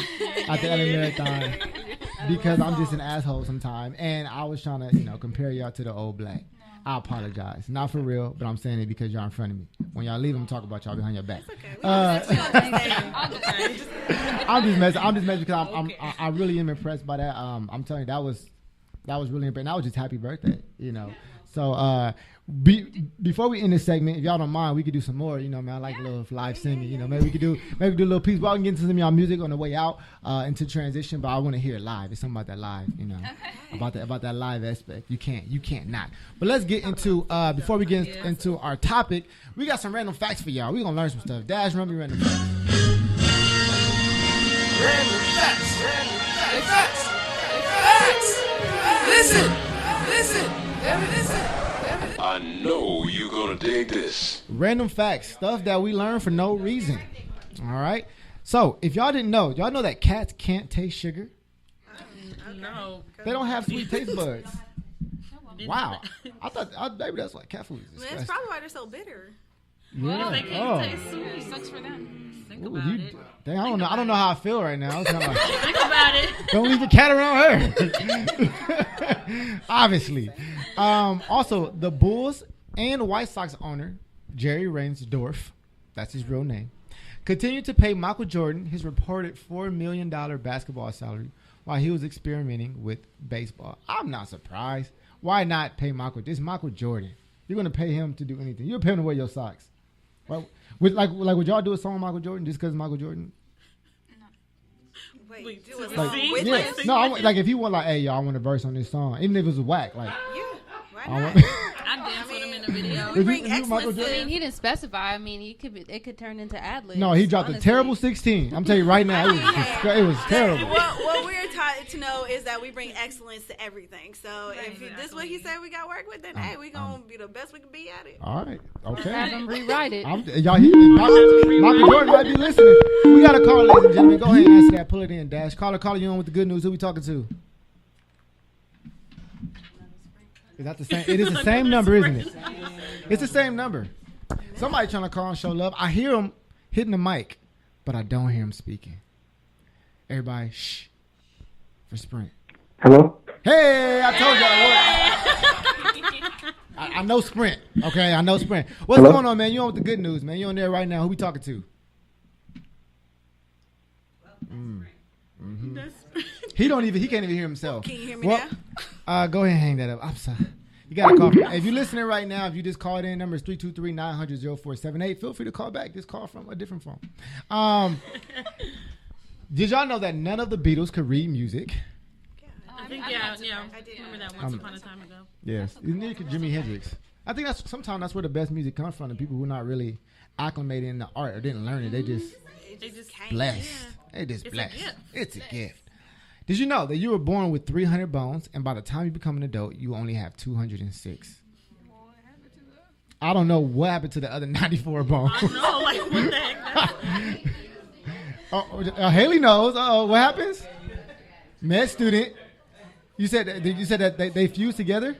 at the LA Marathon because I'm just an asshole sometime, and I was trying to, compare y'all to the old Black. I apologize. Not for real, but I'm saying it because y'all in front of me. When y'all leave, I'm talking about y'all behind your back. I'm just messing because I really am impressed by that. I'm telling you, that was really impressive. That was just happy birthday, you know. So before we end this segment, if y'all don't mind, we could do some more. You know, man, I like a little live singing. You know, maybe we could do a little piece. Well, I can get into some of y'all music on the way out into transition, but I want to hear it live. It's something about that live, you know, about that live aspect. You can't not. But let's get into before we get into our topic, we got some random facts for y'all. We gonna learn some stuff. Dash, run me random facts. Random facts. Listen. I know you're gonna dig this. Random facts, stuff that we learn for no reason. All right. So if y'all didn't know, y'all know that cats can't taste sugar. No, they don't have sweet taste buds. Wow. I thought maybe that's like cat food. That's probably why they're so bitter. Yeah. They can't taste sweet. Sucks for them. Think about it. Dang, I don't know how I feel right now. I was kinda like, Think about it. Don't leave a cat around her. Obviously. Also, the Bulls and White Sox owner, Jerry Reinsdorf, that's his real name, continued to pay Michael Jordan his reported $4 million basketball salary while he was experimenting with baseball. I'm not surprised. Why not pay Michael? This is Michael Jordan. You're going to pay him to do anything. You're paying him to wear your socks. Right? Would y'all do a song with Michael Jordan just because Michael Jordan? Wait, do a Like, song with yeah. him? No, like if you want, like, hey, y'all, I want a verse on this song, even if it was whack, like. Yeah, why I not? want- I dance with him in the video. We bring Is he Michael excellence Jordan? I mean, he didn't specify. I mean, it could turn into ad libs. No, he dropped a terrible 16. I'm telling you right now, it was terrible. What we're taught to know is that we bring excellence to everything. So if this is what he said we got to work with, then hey, we gonna be the best we can be at it. All right, okay. Have him rewrite it. Y'all, Michael Jordan might be listening. We got a call, ladies and gentlemen. Go ahead and answer that. Pull it in, Dash. Caller, you on with the good news. Who we talking to? Is that the same? It is the same number, isn't it? It's the same number. Somebody trying to call and show love. I hear him hitting the mic, but I don't hear him speaking. Everybody, shh. For Sprint. Hello? Hey, I told y'all it worked. I know Sprint. Okay, I know Sprint. What's Hello? going on, man? You on with the good news, man? You on there right now? Who we talking to? Mm-hmm. He can't even hear himself. Can you hear me now? Go ahead and hang that up. I'm sorry. You got to call. If you're listening right now, if you just called in, number is 323-900-0478. Feel free to call back. Just call from a different phone. Did y'all know that none of the Beatles could read music? I think, yeah. I did. Remember that once upon a time ago. Yes. Neither could Jimi Hendrix. I think sometimes that's where the best music comes from. The people who are not really acclimated in the art or didn't learn it. They just blessed. Yeah. They just blessed. It's a gift. Did you know that you were born with 300 bones, and by the time you become an adult, you only have 206? I don't know what happened to the other 94 bones. I know, like, what the heck? Haley knows. What happens? Med student. You said that they fuse together?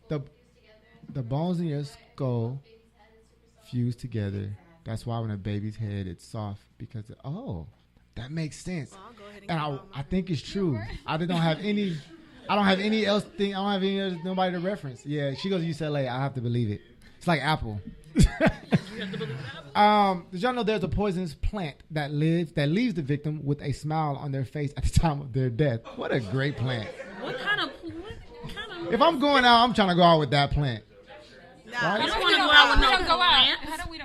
The bones in your skull fuse together. That's why when a baby's head, it's soft because that makes sense. Well, I'll go ahead And I think it's true. I don't have any else thing. I don't have any other, nobody to reference. Yeah, she goes to UCLA. I have to believe it. It's like Apple. Did y'all know there's a poisonous plant that leaves the victim with a smile on their face at the time of their death? What a great plant. What kind of If I'm going out, I'm trying to go out with that plant. Nah, I don't want to go out with no plants. We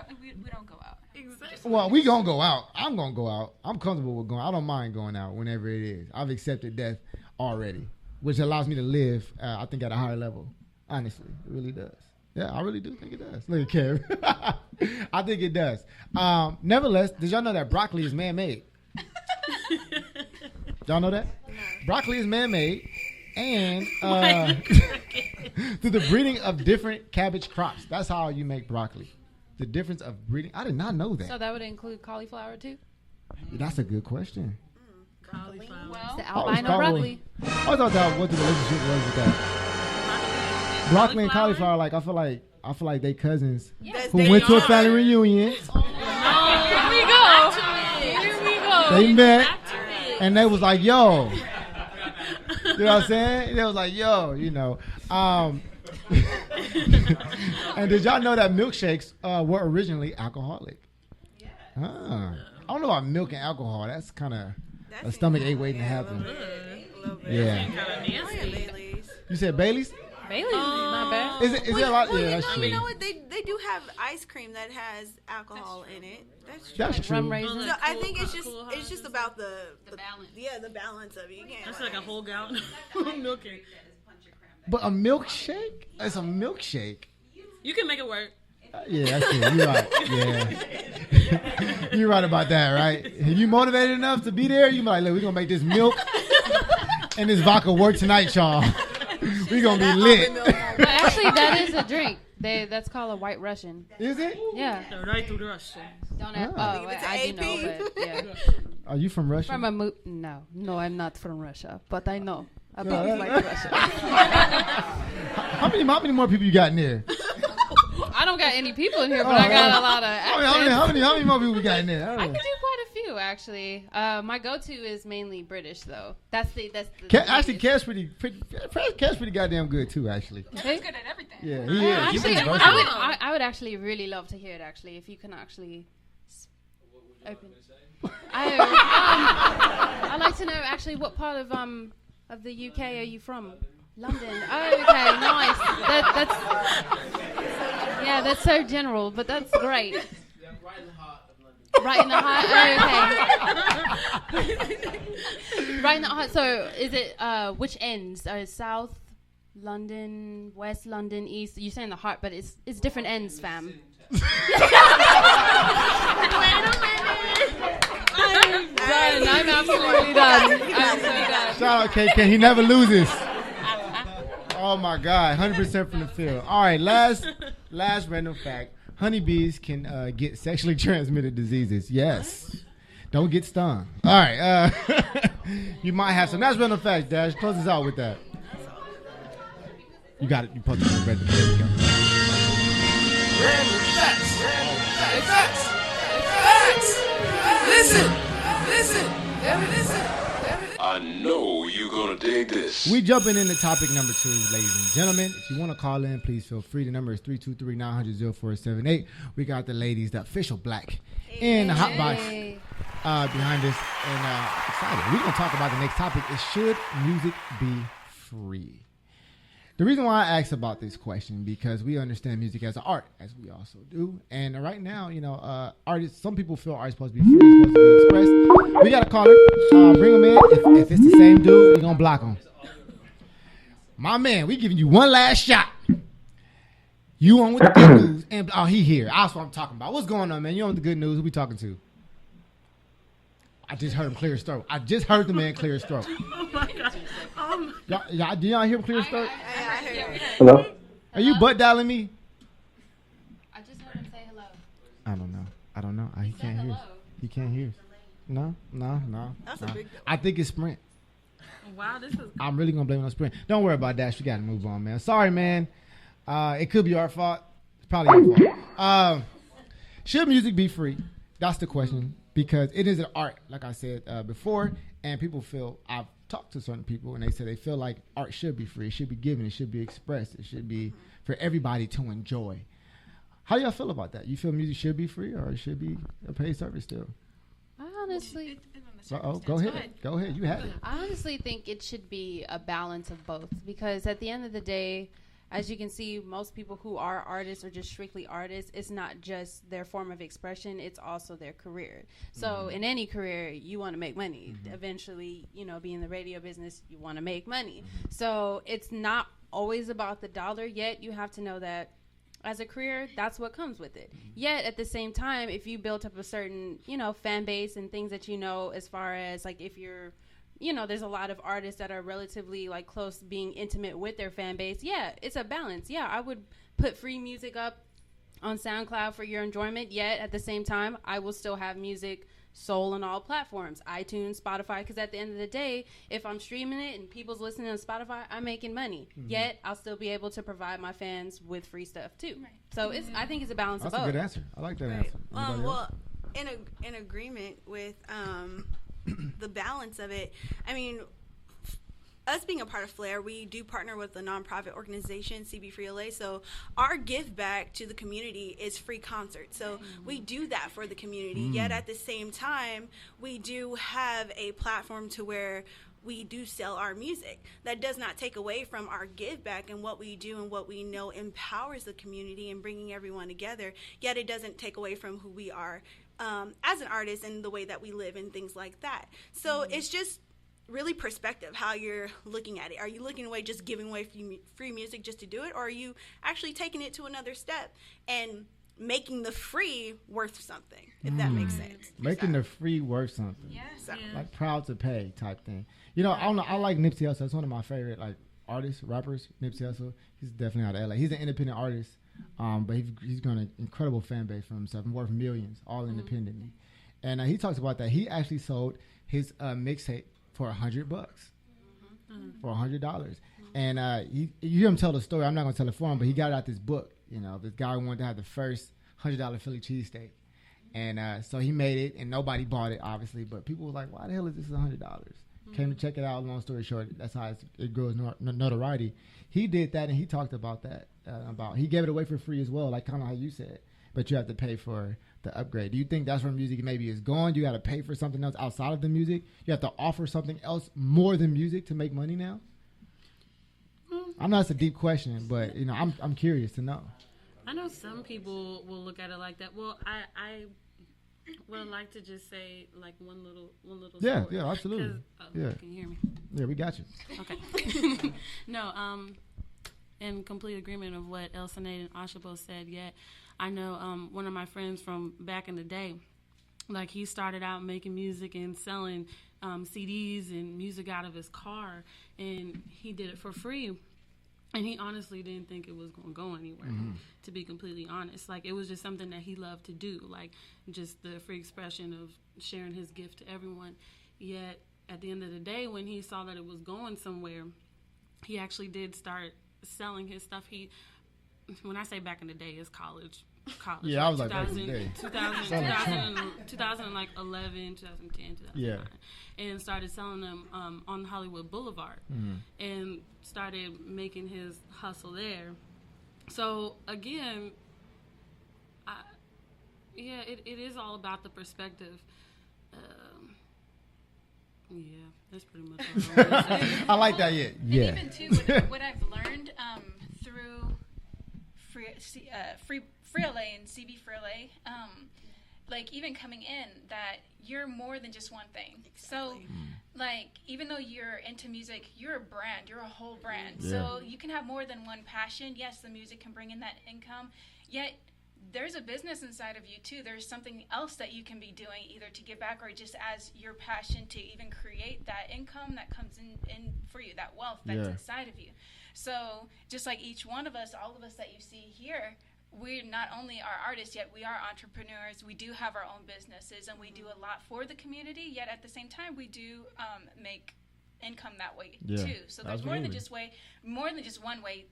don't go out. Exactly. Well, we gonna go out. I'm gonna go out. I'm comfortable with going. I don't mind going out whenever it is. I've accepted death already, which allows me to live. I think at a higher level. Honestly, it really does. Yeah, I really do think it does. Look at Kev. I think it does. Nevertheless, did y'all know that broccoli is man-made? Y'all know that? Broccoli is man-made, and through the breeding of different cabbage crops. That's how you make broccoli. The difference of breeding. I did not know that. So that would include cauliflower too? That's a good question. Cauliflower. It's the albino broccoli. I thought that what the relationship was with that. Broccoli and cauliflower, like I feel like they cousins who went to a family reunion. Here we go. They met and they was like, yo, You know what I'm saying? It was like, yo, you know. And did y'all know that milkshakes were originally alcoholic? Yeah. I don't know about milk and alcohol. That's kind of a stomach ache waiting to happen. Yeah. You said Bailey's? Bailey's is not bad. Is it a lot? Yeah, that's true. You know what? They do have ice cream that has alcohol in it. That's true. Rum raisin. So I think it's just about the balance. Yeah, the balance of it. You can't. That's like a whole gallon of milk. But a milkshake? It's a milkshake. You can make it work. Yeah, that's true. You're right. Yeah. You're right about that, right? If you motivated enough to be there, you be like, look, we're going to make this milk and this vodka work tonight, y'all. We're going to be lit. But actually, that is a drink. That's called a White Russian. Is it? Yeah. Right through the Russian. Don't ask. Oh, I do know, but yeah. Are you from Russia? No, I'm not from Russia, but I know about White Russian. How many more people you got in there? I don't got any people in here, but I got a lot of accents. How many more people we got in there? I could do quite a few, actually. My go-to is mainly British, though. That's the actually, Cash pretty goddamn good too. Actually, he's good at everything. Yeah, he is. Actually, I would actually really love to hear it. Actually, if you can actually open. I'd like to know actually what part of the UK are you from? London. Oh, okay, nice. That's so general, but that's great. Right in the heart of London. Right in the heart. Oh, okay. Right in the heart. So, is it which ends? South London, West London, East. You're saying the heart, but it's different ends, fam. Wait a minute. I'm absolutely done. Shout out KK. He never loses. Oh my God, 100% from the field. All right, last random fact: honeybees can get sexually transmitted diseases. Yes, don't get stung. All right, you might have some. That's random fact. Dash, close us out with that. You got it. You posted it. Random. There we go. Random facts. Listen. I know you're gonna dig this. We jumping into topic number 2, ladies and gentlemen. If you want to call in, please feel free. The number is 323-900-0478. We got the ladies, the official black, in the hot box behind us, and excited. We're gonna talk about the next topic: is should music be free? The reason why I asked about this question because we understand music as an art, as we also do. And right now, you know, artists. Some people feel art is supposed to be free, it's supposed to be expressed. We got a caller. Bring him in. If it's the same dude, we're gonna block him. My man, we giving you one last shot. You on with the good news? And he here. That's what I'm talking about. What's going on, man? You on with the good news? Who we talking to? I just heard him clear his throat. I just heard the man clear his throat. Oh my God. Did y'all hear him clear his throat? I heard it. Hello? Are you butt dialing me? I just heard him say hello. I don't know. He can't hear us. He can't hear us. No. That's a big deal. I think it's Sprint. Wow, this is. I'm really gonna blame it on Sprint. Don't worry about that. We gotta move on, man. Sorry, man. It could be our fault. It's probably your fault. Should music be free? That's the question. Because it is an art, like I said before, and people feel, I've talked to certain people, and they say they feel like art should be free. It should be given. It should be expressed. It should be for everybody to enjoy. How do y'all feel about that? You feel music should be free, or it should be a paid service still? I honestly... Go ahead. You have it. I honestly think it should be a balance of both, because at the end of the day, as you can see, most people who are artists or just strictly artists, it's not just their form of expression, it's also their career. So in any career, you want to make money. Eventually, be in the radio business, you want to make money. So it's not always about the dollar, yet you have to know that as a career, that's what comes with it. Yet at the same time, if you built up a certain, fan base and things that as far as like if you're there's a lot of artists that are relatively like close being intimate with their fan base. Yeah, it's a balance. Yeah, I would put free music up on SoundCloud for your enjoyment, yet at the same time, I will still have music sold on all platforms, iTunes, Spotify, because at the end of the day, if I'm streaming it and people's listening on Spotify, I'm making money. Yet I'll still be able to provide my fans with free stuff too. Right. So I think it's a balance of both. That's a good answer. I like that answer. Well, in agreement with the balance of it, I mean, us being a part of FLAR, we do partner with a nonprofit organization, CB Free LA. So our give back to the community is free concerts. So we do that for the community. Yet at the same time, we do have a platform to where we do sell our music. That does not take away from our give back and what we do and what we know empowers the community and bringing everyone together. Yet it doesn't take away from who we are as an artist and the way that we live and things like that. So it's just really perspective how you're looking at it. Are you looking away just giving away free music just to do it, or are you actually taking it to another step and making the free worth something, if that makes sense? Making the free worth something. Yes. Like proud to pay type thing. You know, I don't know. I like Nipsey Hussle. That's one of my favorite like artists, rappers. Nipsey Hussle. He's definitely out of LA. He's an independent artist, but he's got an incredible fan base for himself and worth millions, all independently. And he talks about that. He actually sold his mixtape for $100, for $100. And you hear him tell the story. I'm not gonna tell it for him, but he got it out this book. You know, this guy wanted to have the first $100 Philly cheesesteak. And so he made it, and nobody bought it, obviously. But people were like, why the hell is this $100? Came to check it out. Long story short, that's how it grows notoriety. He did that, and he talked about that. He gave it away for free as well, like kind of how you said. But you have to pay for the upgrade. Do you think that's where music maybe is going? You got to pay for something else outside of the music? You have to offer something else more than music to make money now? I know it's a deep question, but you know, I'm curious to know. I know some people will look at it like that. Well, I would like to just say like one little Yeah, story. yeah, absolutely. Yeah. Can you hear me? Yeah, we got you. Okay. No, in complete agreement of what El Sinead and Ashabo said. Yet I know one of my friends from back in the day, like he started out making music and selling CDs and music out of his car, and he did it for free. And he honestly didn't think it was going to go anywhere, to be completely honest. Like, it was just something that he loved to do, like just the free expression of sharing his gift to everyone. Yet, at the end of the day, when he saw that it was going somewhere, he actually did start selling his stuff. When I say back in the day, it's college. Yeah, I was like back in the day. 2011, 2010, 2009. Yeah. And started selling them on Hollywood Boulevard and started making his hustle there. So, again, it is all about the perspective. Yeah, that's pretty much all I'm gonna say. I like that, yeah. And even, too, what I've learned through Free LA and CB Free LA, like even coming in, that you're more than just one thing. So, like, even though you're into music, you're a brand, you're a whole brand. Yeah. So you can have more than one passion. Yes, the music can bring in that income, yet there's a business inside of you too. There's something else that you can be doing, either to give back or just as your passion to even create that income that comes in for you, that wealth that's inside of you. So just like each one of us, all of us that you see here, we not only are artists, yet we are entrepreneurs. We do have our own businesses, and we do a lot for the community, yet at the same time we do make income that way too. So there's more than just one way,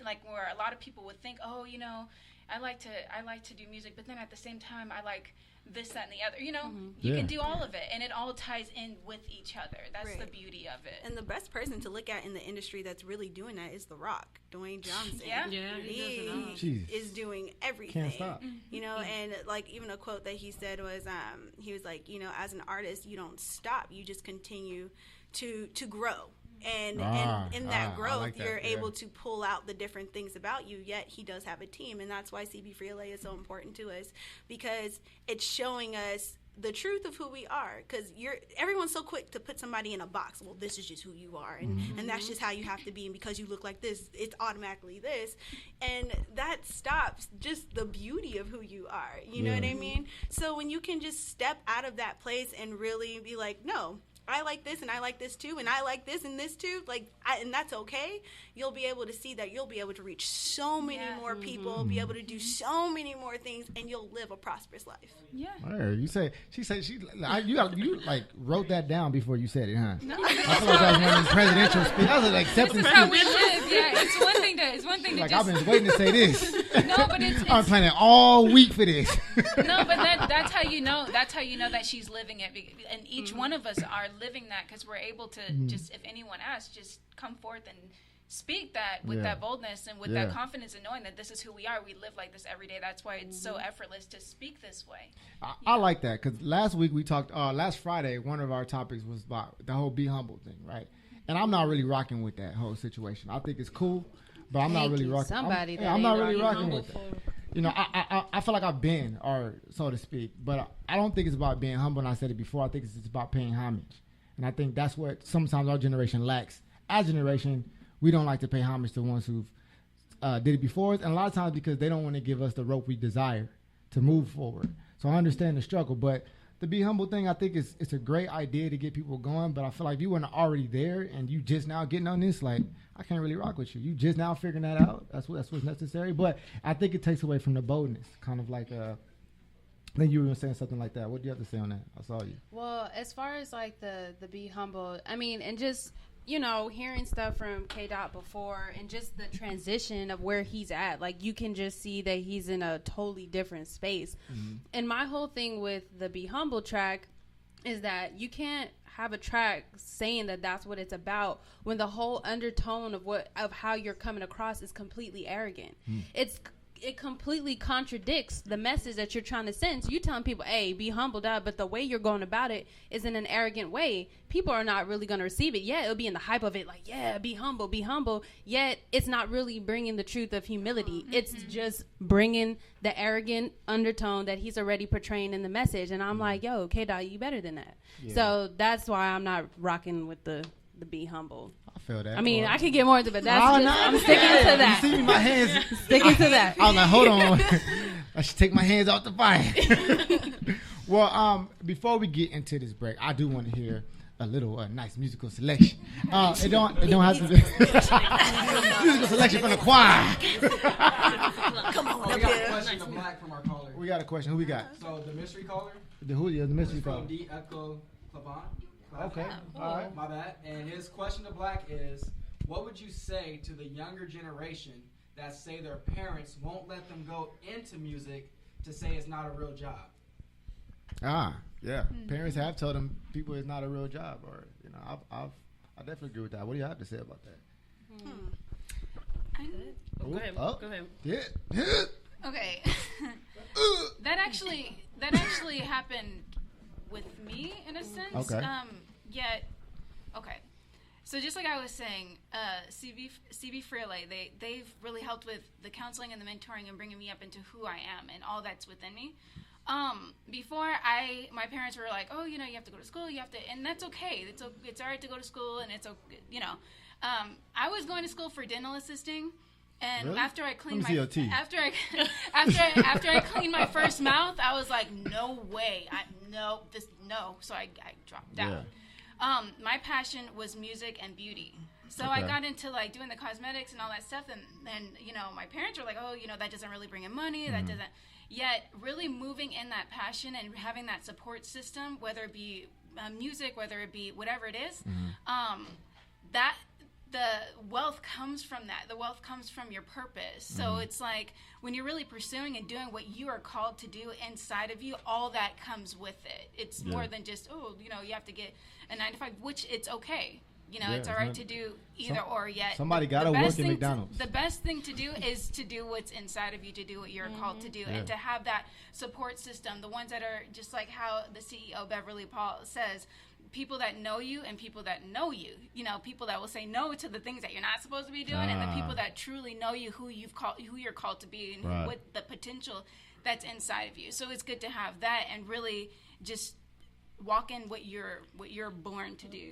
like where a lot of people would think, oh, you know, I like to do music, but then at the same time I like this, that, and the other. You know, you can do all of it, and it all ties in with each other. That's the beauty of it. And the best person to look at in the industry that's really doing that is The Rock, Dwayne Johnson. He is doing everything. Can't stop. You know, and like even a quote that he said was, he was like, you know, as an artist, you don't stop. You just continue to grow. And in that growth, like that, you're able to pull out the different things about you, yet he does have a team. And that's why CB Free LA is so important to us, because it's showing us the truth of who we are. Because everyone's so quick to put somebody in a box. Well, this is just who you are, and that's just how you have to be. And because you look like this, it's automatically this. And that stops just the beauty of who you are. You know what I mean? So when you can just step out of that place and really be like, no, I like this, and I like this too, and I like this and this too, and that's okay. You'll be able to see that you'll be able to reach so many more people, be able to do so many more things, and you'll live a prosperous life. Yeah. You you like wrote that down before you said it, huh? No. I feel like that was one of the presidential speeches. That was an acceptance speech. Yeah, it's one thing to Like, just. I've been waiting to say this. No, but it's I'm planning all week for this. No, but that's how you know. That's how you know that she's living it, and each one of us are living that because we're able to just, if anyone asks, just come forth and speak that with that boldness and with that confidence and knowing that this is who we are. We live like this every day. That's why it's so effortless to speak this way. I like that because last week we talked. Last Friday, one of our topics was about the whole be humble thing, right? And I'm not really rocking with that whole situation. I think it's cool, but I'm not really rocking. I'm not really rocking with it. You know, I feel like I've been, or so to speak, but I don't think it's about being humble. And I said it before. I think it's about paying homage, and I think that's what sometimes our generation lacks. Our generation, we don't like to pay homage to ones who've did it before us, and a lot of times because they don't want to give us the rope we desire to move forward. So I understand the struggle, but the be humble thing, I think it's a great idea to get people going. But I feel like if you weren't already there and you just now getting on this, like, I can't really rock with you. You just now figuring that out. That's what's necessary. But I think it takes away from the boldness, kind of like I think you were saying something like that. What do you have to say on that? I saw you. Well, as far as like the be humble, I mean, and just, you know, hearing stuff from K-Dot before and just the transition of where he's at, like, you can just see that he's in a totally different space. And my whole thing with the Be Humble track is that you can't have a track saying that that's what it's about when the whole undertone of how you're coming across is completely arrogant. It completely contradicts the message that you're trying to send. So you're telling people, hey, be humble, but the way you're going about it is in an arrogant way. People are not really going to receive it. Yeah, it'll be in the hype of it, like, yeah, be humble, be humble. Yet it's not really bringing the truth of humility. It's just bringing the arrogant undertone that he's already portraying in the message. And I'm like, yo, K-Dot, you better than that. Yeah. So that's why I'm not rocking with the be humble. I feel that. I mean, I could get more into it, but I'm sticking to that. You see me, my hands. Sticking to that. I was like, hold on. I should take my hands off the fire. Well, before we get into this break, I do want to hear a little nice musical selection. It don't have to be musical selection from the choir. Come on, we got a question to Black from our caller. We got a question. Who we got? So the mystery caller. The mystery caller. From D Echo Clavan. Okay. All right. My bad. And his question to Black is, what would you say to the younger generation that say their parents won't let them go into music to say it's not a real job? Yeah. Parents have told them people it's not a real job, or I definitely agree with that. What do you have to say about that? Go ahead. Yeah. Okay. That actually happened with me in a sense. Okay. Okay. So just like I was saying, CB Frile, they've really helped with the counseling and the mentoring and bringing me up into who I am and all that's within me. Before my parents were like, oh, you have to go to school, and that's okay. It's all right to go to school, and it's okay, I was going to school for dental assisting. And really? After I cleaned after I cleaned my first mouth, I was like, no way, So I dropped out. My passion was music and beauty, so I got into like doing the cosmetics and all that stuff. And my parents were like, oh, that doesn't really bring in money. That doesn't. Yet really moving in that passion and having that support system, whether it be music, whether it be whatever it is, that. The wealth comes from that. The wealth comes from your purpose. So it's like when you're really pursuing and doing what you are called to do inside of you, all that comes with it. It's more than just, you have to get a 9 to 5, which it's okay. It's all right to do either or. Yet somebody got to work at McDonald's. The best thing to do is to do what's inside of you, to do what you're called to do, and to have that support system. The ones that are just like how the CEO Beverly Paul says, people that know you and people that know you. People that will say no to the things that you're not supposed to be doing, and the people that truly know you, who you're called to be, and what the potential that's inside of you. So it's good to have that and really just walk in what you're born to do.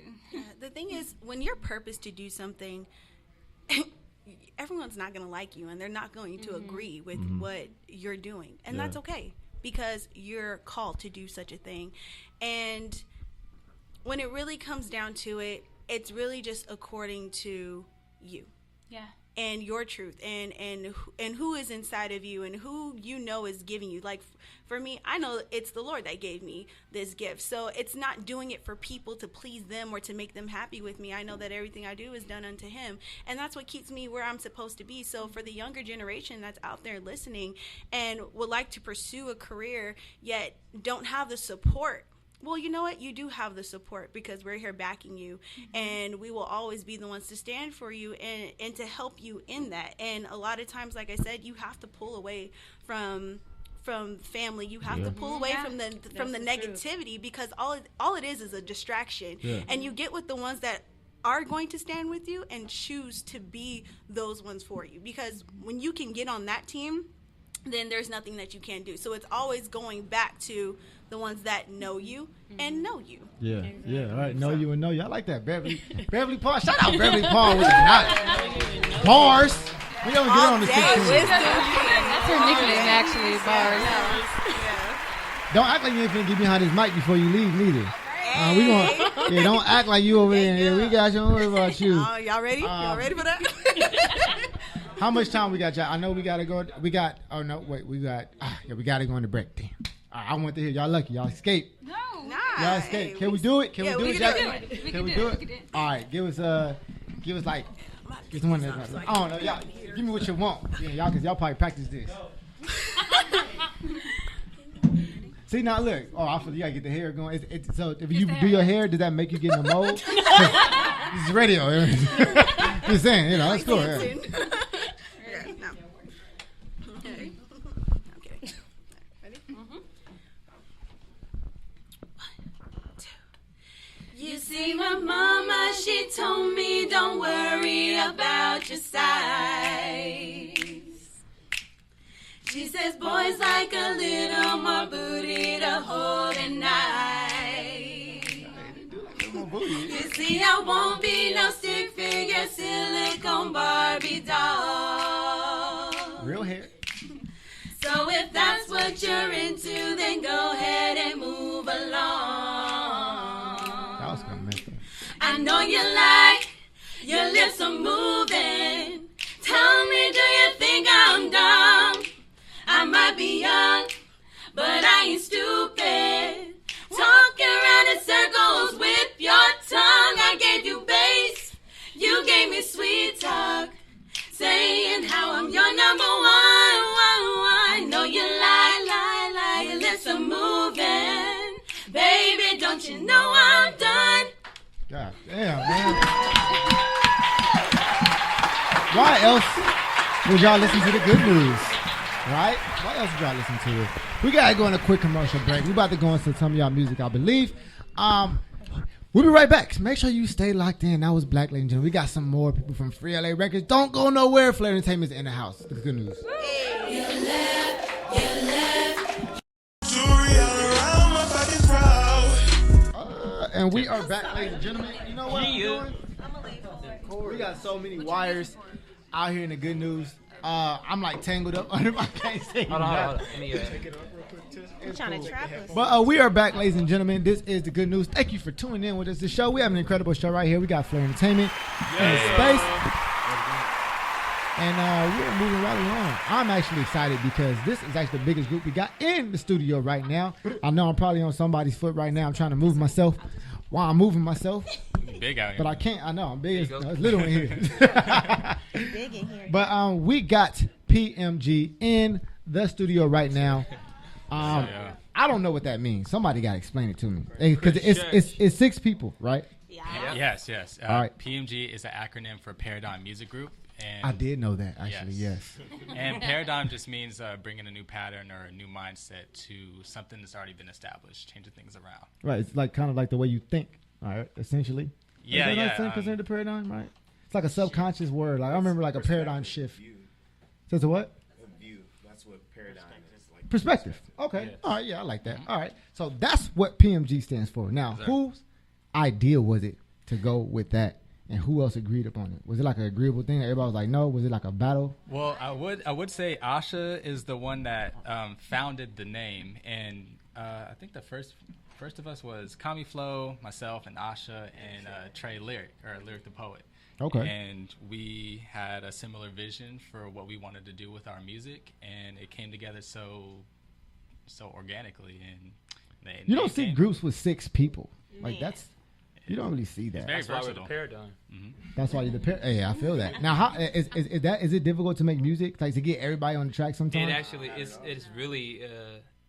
The thing is, when you're purposed to do something, everyone's not going to like you, and they're not going to agree with what you're doing, and that's okay because you're called to do such a thing. And when it really comes down to it, it's really just according to you. Yeah. and your truth and who is inside of you and who you know is giving you. Like for me, I know it's the Lord that gave me this gift. So it's not doing it for people to please them or to make them happy with me. I know that everything I do is done unto him, and that's what keeps me where I'm supposed to be. So for the younger generation that's out there listening and would like to pursue a career yet don't have the support, well, you know what? You do have the support because we're here backing you, and we will always be the ones to stand for you and to help you in that. And a lot of times, like I said, you have to pull away from family. You have to pull away from the negativity because all it is a distraction. Yeah. And you get with the ones that are going to stand with you and choose to be those ones for you. Because when you can get on that team, then there's nothing that you can do. So it's always going back to the ones that know you and know you. Yeah, exactly. Yeah, all right. Know you and know you. I like that. Beverly Paul. Shout out Beverly Paul with the not bars. We don't get on the 16. That's her nickname, actually, bars. Don't act like you ain't finna get behind this mic before you leave, neither. We gonna, don't act like you over there. Yeah, we got you. Don't worry about you. Y'all ready? Y'all ready for that? How much time we got, y'all? I know we gotta go. We got. Oh no, wait. We gotta go on the break. Damn. I want to hear y'all lucky. Y'all escape. No. Y'all escape. Can we do it? Can we do it? Can we do it? All right. Give us like. Give one that. I don't know. Y'all give me what you want. Yeah, y'all, cause y'all probably practice this. See now, look. Oh, I feel you gotta get the hair going. So if you do your hair, does that make you get in the mode? This is radio. Just saying, let's go. Yeah. You see, my mama, she told me don't worry about your size. She says boys like a little more booty to hold at night. You see, I won't be no stick figure silicone Barbie doll. Real hair. So if that's what you're into, then go ahead and move along. I know you like your lips are moving. Tell me, do you think I'm dumb? I might be young, but I ain't stupid. Talking around in circles with your tongue. I gave you bass, you gave me sweet talk, saying how I'm your number one. I know you lie. Your lips are moving. Baby, don't you know I'm done? God damn, man. Why else would y'all listen to the good news? Right? Why else would y'all listen to it? We gotta go on a quick commercial break. We about to go into some of y'all music, I believe. We'll be right back. Make sure you stay locked in. That was Black, ladies and gentlemen. We got some more people from Free LA Records. Don't go nowhere. FLAR Entertainment's in the house. The good news. You left. And we are back, ladies and gentlemen. You know what I'm doing? We got so many wires out here in the good news. I'm like tangled up under my can't say Hold on. Let me take it up real quick. You're trying to trap us. But we are back, ladies and gentlemen. This is the good news. Thank you for tuning in with us. The show. We have an incredible show right here. We got FLAR Entertainment in space. And we're moving right along. I'm actually excited because this is actually the biggest group we got in the studio right now. I know I'm probably on somebody's foot right now. I'm trying to move myself while I'm moving myself. Big out here. But I can't. I know. I'm big. It's little in here. Big in here. But we got PMG in the studio right now. I don't know what that means. Somebody got to explain it to me. Because it's 6 people, right? Yeah. Yes. All right. PMG is an acronym for Paradigm Music Group. And I did know that, actually, yes. And paradigm just means bringing a new pattern or a new mindset to something that's already been established, changing things around. Right. It's like kind of like the way you think, right, essentially. Yeah, is that not considered a paradigm, right? It's like a subconscious word. Like I remember like a paradigm shift. Says a what? A view. That's what paradigm is. Like perspective. Okay. Yes. All right. Yeah, I like that. All right. So that's what PMG stands for. Now, whose idea was it to go with that? And who else agreed upon it? Was it like an agreeable thing? Everybody was like, no. Was it like a battle? Well, I would say Asha is the one that founded the name, and I think the first of us was Kami Flo, myself, and Asha, and Trey Lyric the Poet. Okay. And we had a similar vision for what we wanted to do with our music, and it came together so organically. And you don't see groups with 6 people. Like that's you don't really see that. It's very That's why versatile. we're the paradigm. Mm-hmm. That's why you're the yeah, I feel that. Now, how is it difficult to make music, like to get everybody on the track sometimes? It actually is. It's really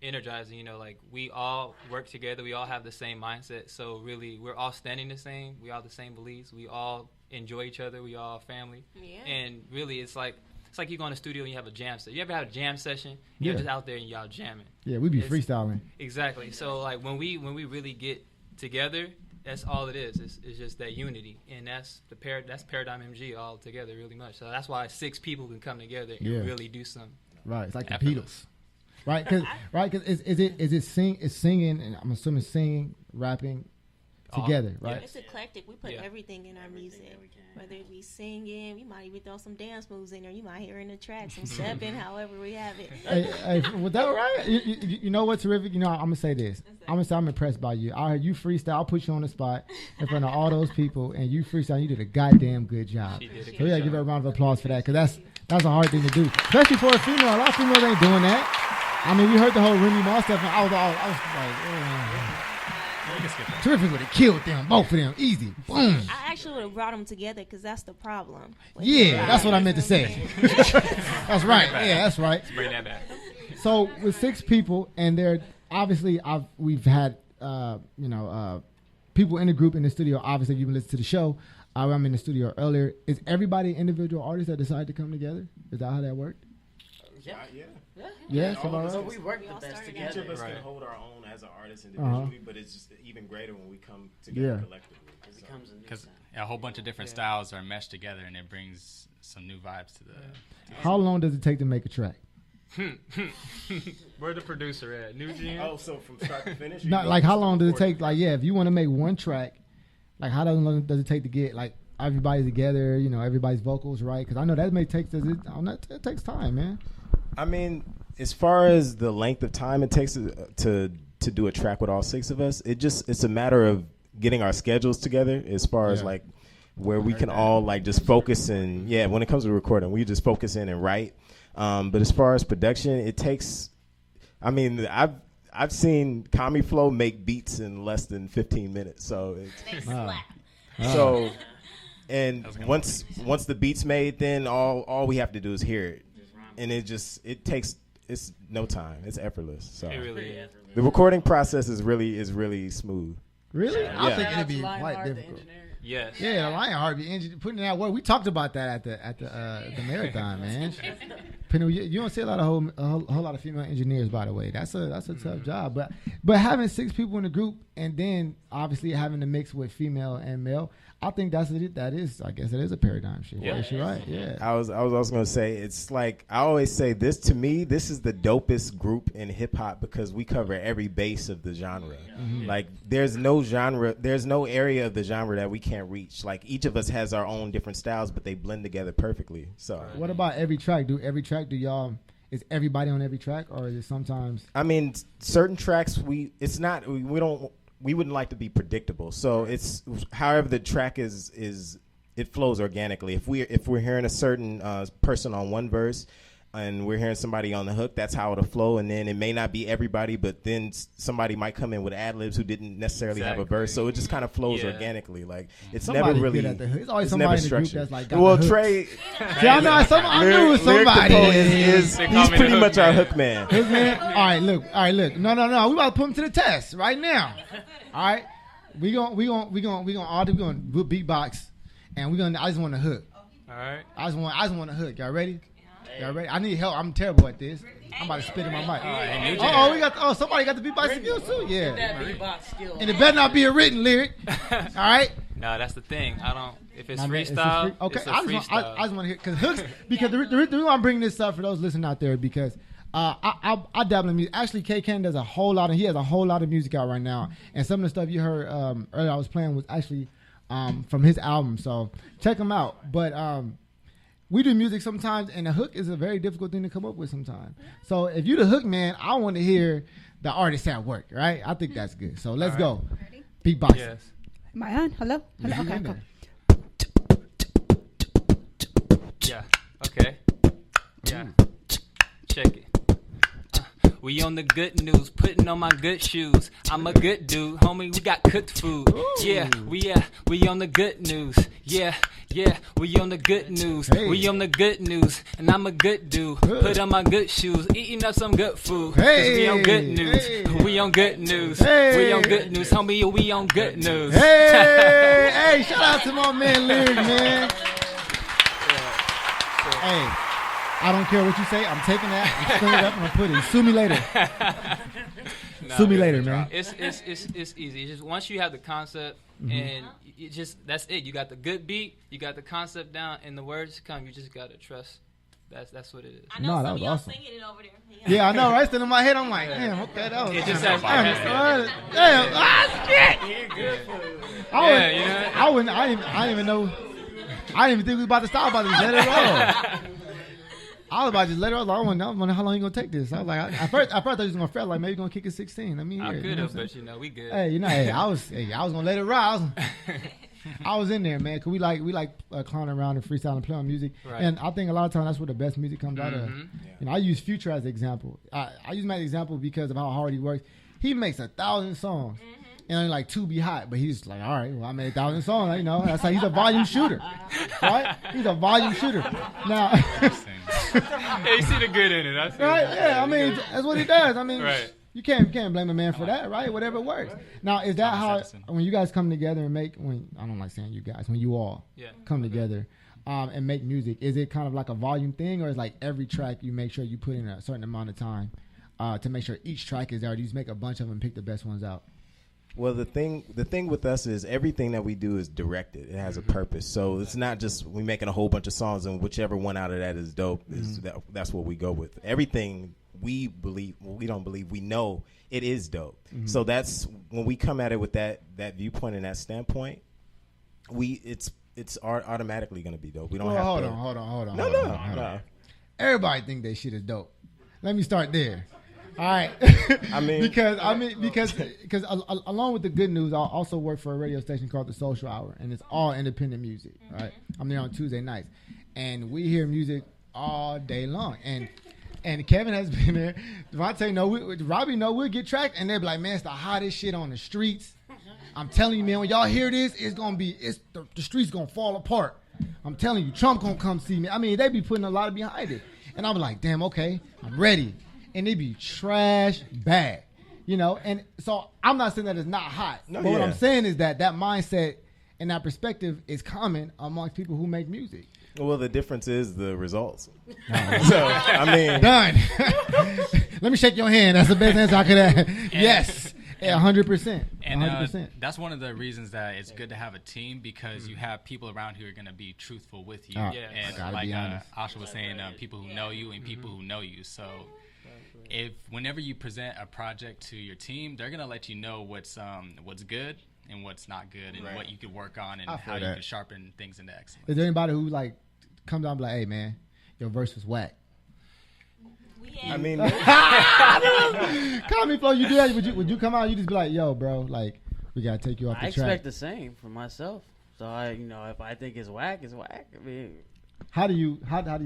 energizing. You know, like we all work together. We all have the same mindset. So really, we're all standing the same. We all have the same beliefs. We all enjoy each other. We all family. Yeah. And really, it's like you go in the studio and you have a jam session. You ever have a jam session? You're just out there and y'all jamming. Yeah, we be freestyling. Exactly. So like when we really get together, that's all it is. It's just that unity, and that's Paradigm MG all together really much. So that's why 6 people can come together and really do something. Right, it's like the Beatles, right? Because is singing, and I'm assuming singing, rapping together, right? It's eclectic. We put everything in our music, whether it be singing. We might even throw some dance moves in there. You might hear in the track some stepping, however we have it. Hey, was that right? You know what's terrific? You know, I'm gonna say this. I'm impressed by you. I heard you freestyle. I'll put you on the spot in front of all those people, and you freestyle. You did a goddamn good job. So yeah, give her a round of applause for that, because that's a hard thing to do, especially for a female. A lot of females ain't doing that. I mean, we heard the whole Remy Ma stuff, and I was like, terrific would have killed them, both of them, easy. Boom. I actually would have brought them together because that's the problem. Yeah, that's what I meant to say. That's right. Yeah, that's right. Let's bring that back. So with 6 people, and they're obviously we've had people in the group in the studio. Obviously, you've been listening to the show. I'm in the studio earlier. Is everybody individual artists that decide to come together? Is that how that worked? Yeah. So we work the best together. Each of us can hold our own as an artist individually, but it's just even greater when we come together collectively. Because a whole bunch of different styles are meshed together, and it brings some new vibes to the. How long does it take to make a track? Where the producer at? New Gen? Oh, so from start to finish? Not like how long does it take? Like, yeah, if you want to make one track, like how long does it take to get like everybody together? You know, everybody's vocals right? Because I know that it takes time, man. I mean, as far as the length of time it takes to do a track with all 6 of us, it's a matter of getting our schedules together as far as like where we can all like just focus and when it comes to recording, we just focus in and write. But as far as production, it takes. I mean, I've seen Kami Flow make beats in less than 15 minutes, so so and once the beat's made, then all we have to do is hear it. And it's no time. It's effortless. So it really is. The recording process is really smooth. Really? Yeah. I think it'd be quite difficult. Yes. Yeah, the Lionheart putting in that work. We talked about that at the marathon, man. You don't see a whole lot of female engineers, by the way. That's a tough job. But having 6 people in the group, and then obviously having to mix with female and male, I think I guess it is a paradigm shift. Yeah, you're right. Yeah. I was also going to say, it's like I always say this, to me, this is the dopest group in hip hop because we cover every base of the genre. Mm-hmm. Like there's no area of the genre that we can't reach. Like each of us has our own different styles, but they blend together perfectly. So what about every track? Is everybody on every track, or is it sometimes? I mean, certain tracks we wouldn't like to be predictable. So it's however the track is it flows organically. If we're hearing a certain person on one verse and we're hearing somebody on the hook, that's how it'll flow. And then it may not be everybody, but then somebody might come in with ad-libs who didn't necessarily have a verse. So it just kind of flows organically. Like it's somebody never really. Good at the hook. It's always somebody in the group that's like. Well, Trey. I knew it was somebody. He's pretty much our hook man. Hook man. All right, look. No. We about to put him to the test right now. All right, we gonna beatbox, and I just want to hook. All right. I just want to hook. Y'all ready? Y'all ready? I need help. I'm terrible at this. I'm about to spit in my mic. Somebody got the beatbox skills too. Yeah. And it better not be a written lyric. All right. No, that's the thing. If it's freestyle, okay. It's a freestyle. I just want to hear because hooks. Because the reason I'm bringing this up for those listening out there because. I dabble in music. Actually, K-Can does a whole lot he has a whole lot of music out right now. And some of the stuff you heard earlier I was playing was actually from his album. So check him out. But we do music sometimes, and the hook is a very difficult thing to come up with sometimes. So if you're the hook man, I want to hear the artist at work, right? I think that's good. So let's go. Beatbox. Am I on? Hello? Okay, cool. Yeah. Okay. Yeah. Check it. We on the good news, putting on my good shoes. I'm a good dude, homie. We got cooked food. Yeah, we on the good news. Yeah, we on the good news. Hey. We on the good news, and I'm a good dude. Put on my good shoes, eating up some good food. Hey. 'Cause we on good news. Hey. We on good news. Hey. We on good news, homie. We on good news. Hey, shout out to my man Lyric, man. Hey, I don't care what you say. I'm taking that. I'm filling it up. I'm gonna put it. Sue me later. Sue me later, man. It's easy. It's just once you have the concept and you just that's it. You got the good beat, you got the concept down, and the words come. You just gotta trust. That's what it is. I know some of y'all singing it over there. Yeah, I know, right? Still in my head, I'm like, damn, okay, that was. It just has. Damn, shit. I didn't even know. I didn't even think we was about to stop. About to just let it roll. I was about to just let it roll. I wonder how long you gonna take this. I was like, at first I thought you was gonna fail. Like maybe you're gonna kick it 16. I mean, I could have, but we good. Hey, I was gonna let it ride. I was in there, man, because we like clowning around and freestyle and play on music, Right. and I think a lot of times that's where the best music comes out of. Yeah. I use Future as an example. I use him as an example because of how hard he works. He makes 1,000 songs, and only like 2 be hot, but he's like, all right, well, I made 1,000 songs. You know, that's how he's a volume shooter, right? He's a volume shooter. Now, Yeah, you see the good in it. I see right? it. Yeah, I mean, that's what he does. I mean, Right. you can't blame a man for that, right? Whatever works. Now, is that how when you guys come together and make? I don't like saying you guys. When you all come together and make music, is it kind of like a volume thing, or is like every track you make sure you put in a certain amount of time to make sure each track is there? Or do you just make a bunch of them and pick the best ones out? Well, the thing with us is everything that we do is directed. It has a purpose. So it's not just we making a whole bunch of songs and whichever one out of that is dope that's what we go with. Everything we believe, well, we don't believe, we know it is dope. So that's when we come at it with that viewpoint and that standpoint, it's automatically going to be dope. We don't have to. Hold on. No. Everybody think they shit is dope. Let me start there. All right. because along with the good news, I also work for a radio station called The Social Hour, and it's all independent music. Right. I'm there on Tuesday nights, and we hear music all day long. And Kevin has been there. Devontae Robbie we'll get tracked, and they'll be like, man, it's the hottest shit on the streets. I'm telling you, man, when y'all hear this, the streets gonna fall apart. I'm telling you, Trump gonna come see me. I mean, they be putting a lot of behind it, and I'm like, damn, okay, I'm ready. And they be trash bad, And so I'm not saying that it's not hot, but what I'm saying is that mindset and that perspective is common amongst people who make music. Well, the difference is the results. So, I mean, done. Let me shake your hand. That's the best answer I could have. Yes, 100%. And 100%. That's one of the reasons that it's good to have a team, because you have people around who are going to be truthful with you. And like Asha was saying, people who know you and people who know you. So whenever you present a project to your team, they're going to let you know what's good and what's not good, and what you could work on, and how you can sharpen things into excellence. Is there anybody who like comes down and be like, hey man, your verse was whack? I mean, Comedy Flow, you do that? Would you come out and you just be like, yo bro, like we gotta take you off the track? I expect the same from myself. So if I think it's whack, it's whack. I mean, how do you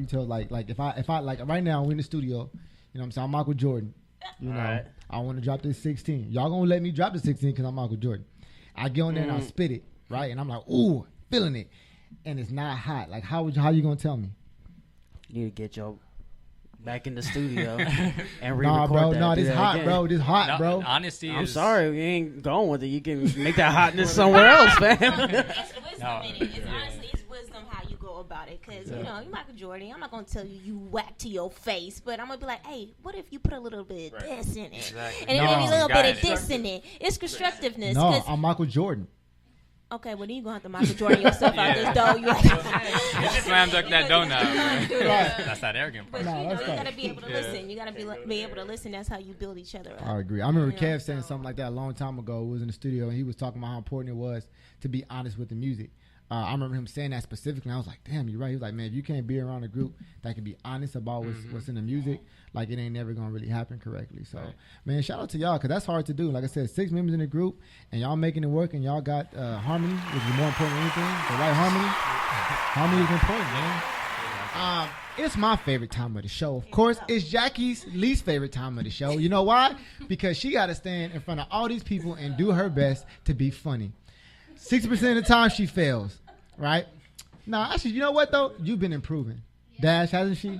tell like if I like right now we're in the studio, what I'm saying, I'm Michael Jordan, right. I want to drop this 16. Y'all gonna let me drop the 16 because I'm Michael Jordan. I get on there and I spit it, right? And I'm like, ooh, feeling it. And it's not hot. Like, how you going to tell me? You need to get your back in the studio and re-record Nah, bro. that. No, this hot, bro. This hot, bro. Honesty I'm sorry. We ain't going with it. You can make that hotness somewhere else, man. It's wisdom in it. It's wisdom how you go about it. Because, you're Michael Jordan. I'm not going to tell you whack to your face. But I'm going to be like, hey, what if you put a little bit of this in it? Exactly. And then maybe a little bit of this in it. It's constructiveness. No, I'm Michael Jordan. Okay, well, then you're going to have to Michael Jordan yourself out this door. You just slam dunk that dough now. That's that arrogant part. But, you got to be able to listen. You got to be able to listen. That's how you build each other up. I agree. I remember Kev saying something like that a long time ago. We was in the studio, and he was talking about how important it was to be honest with the music. I remember him saying that specifically. I was like, damn, you're right. He was like, man, if you can't be around a group that can be honest about what's in the music, like it ain't never going to really happen correctly. So, man, shout out to y'all, because that's hard to do. Like I said, 6 members in the group, and y'all making it work, and y'all got harmony, which is more important than anything. The right harmony. Harmony is important, man. It's my favorite time of the show. Of course, it's Jackie's least favorite time of the show. You know why? Because she got to stand in front of all these people and do her best to be funny. 60% of the time, she fails, right? Now, actually, you know what, though? You've been improving. Dash, hasn't she?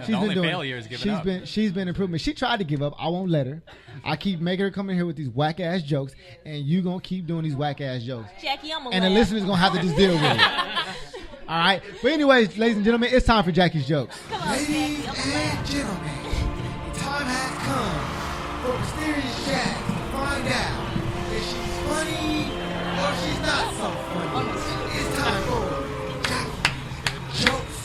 She's been doing failure is giving up. She's been improving. She tried to give up. I won't let her. I keep making her come in here with these whack-ass jokes, and you going to keep doing these whack-ass jokes. Jackie, I'm and the listeners going to have to just deal with it. All right. But anyways, ladies and gentlemen, it's time for Jackie's jokes. Ladies and gentlemen, the time has come for Mysterious Jack to find out if she's funny or she's not so funny. It's time for Jackie's jokes.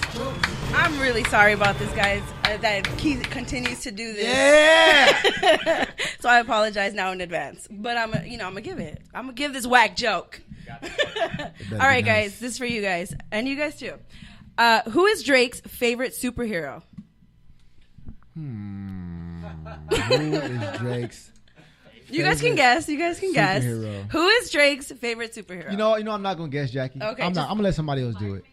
I'm really sorry about this, guys, that Keith continues to do this. Yeah. So I apologize now in advance. But I'm gonna give it. I'm gonna give this whack joke. All right, guys, this is for you guys, and you guys too. Who is Drake's favorite superhero? Who is Drake's? You guys can guess. You guys can guess. Superhero. Who is Drake's favorite superhero? You know, I'm not gonna guess, Jackie. Okay, I'm gonna let somebody else do it.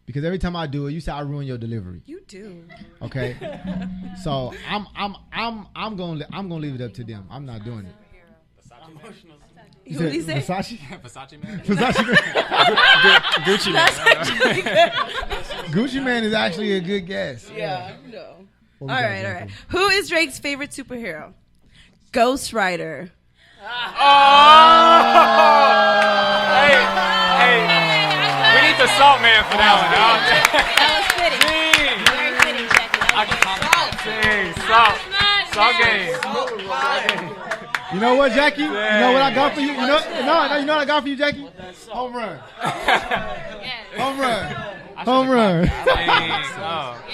Because every time I do it, you say I ruin your delivery. You do. Okay. So I'm gonna leave it up to them. I'm not doing it. What did he say? Versace? Versace man. Versace man. Gucci man. Gucci man is actually a good guess. Yeah. No. All right. Who is Drake's favorite superhero? Ghost Rider. Hey. We need the salt man for that one. That was fitting. Very fitting, Jackie. Salt game. You know what, Jackie? You know what I got for you? You know what I got for you, Jackie? Home run. Home run. Home run.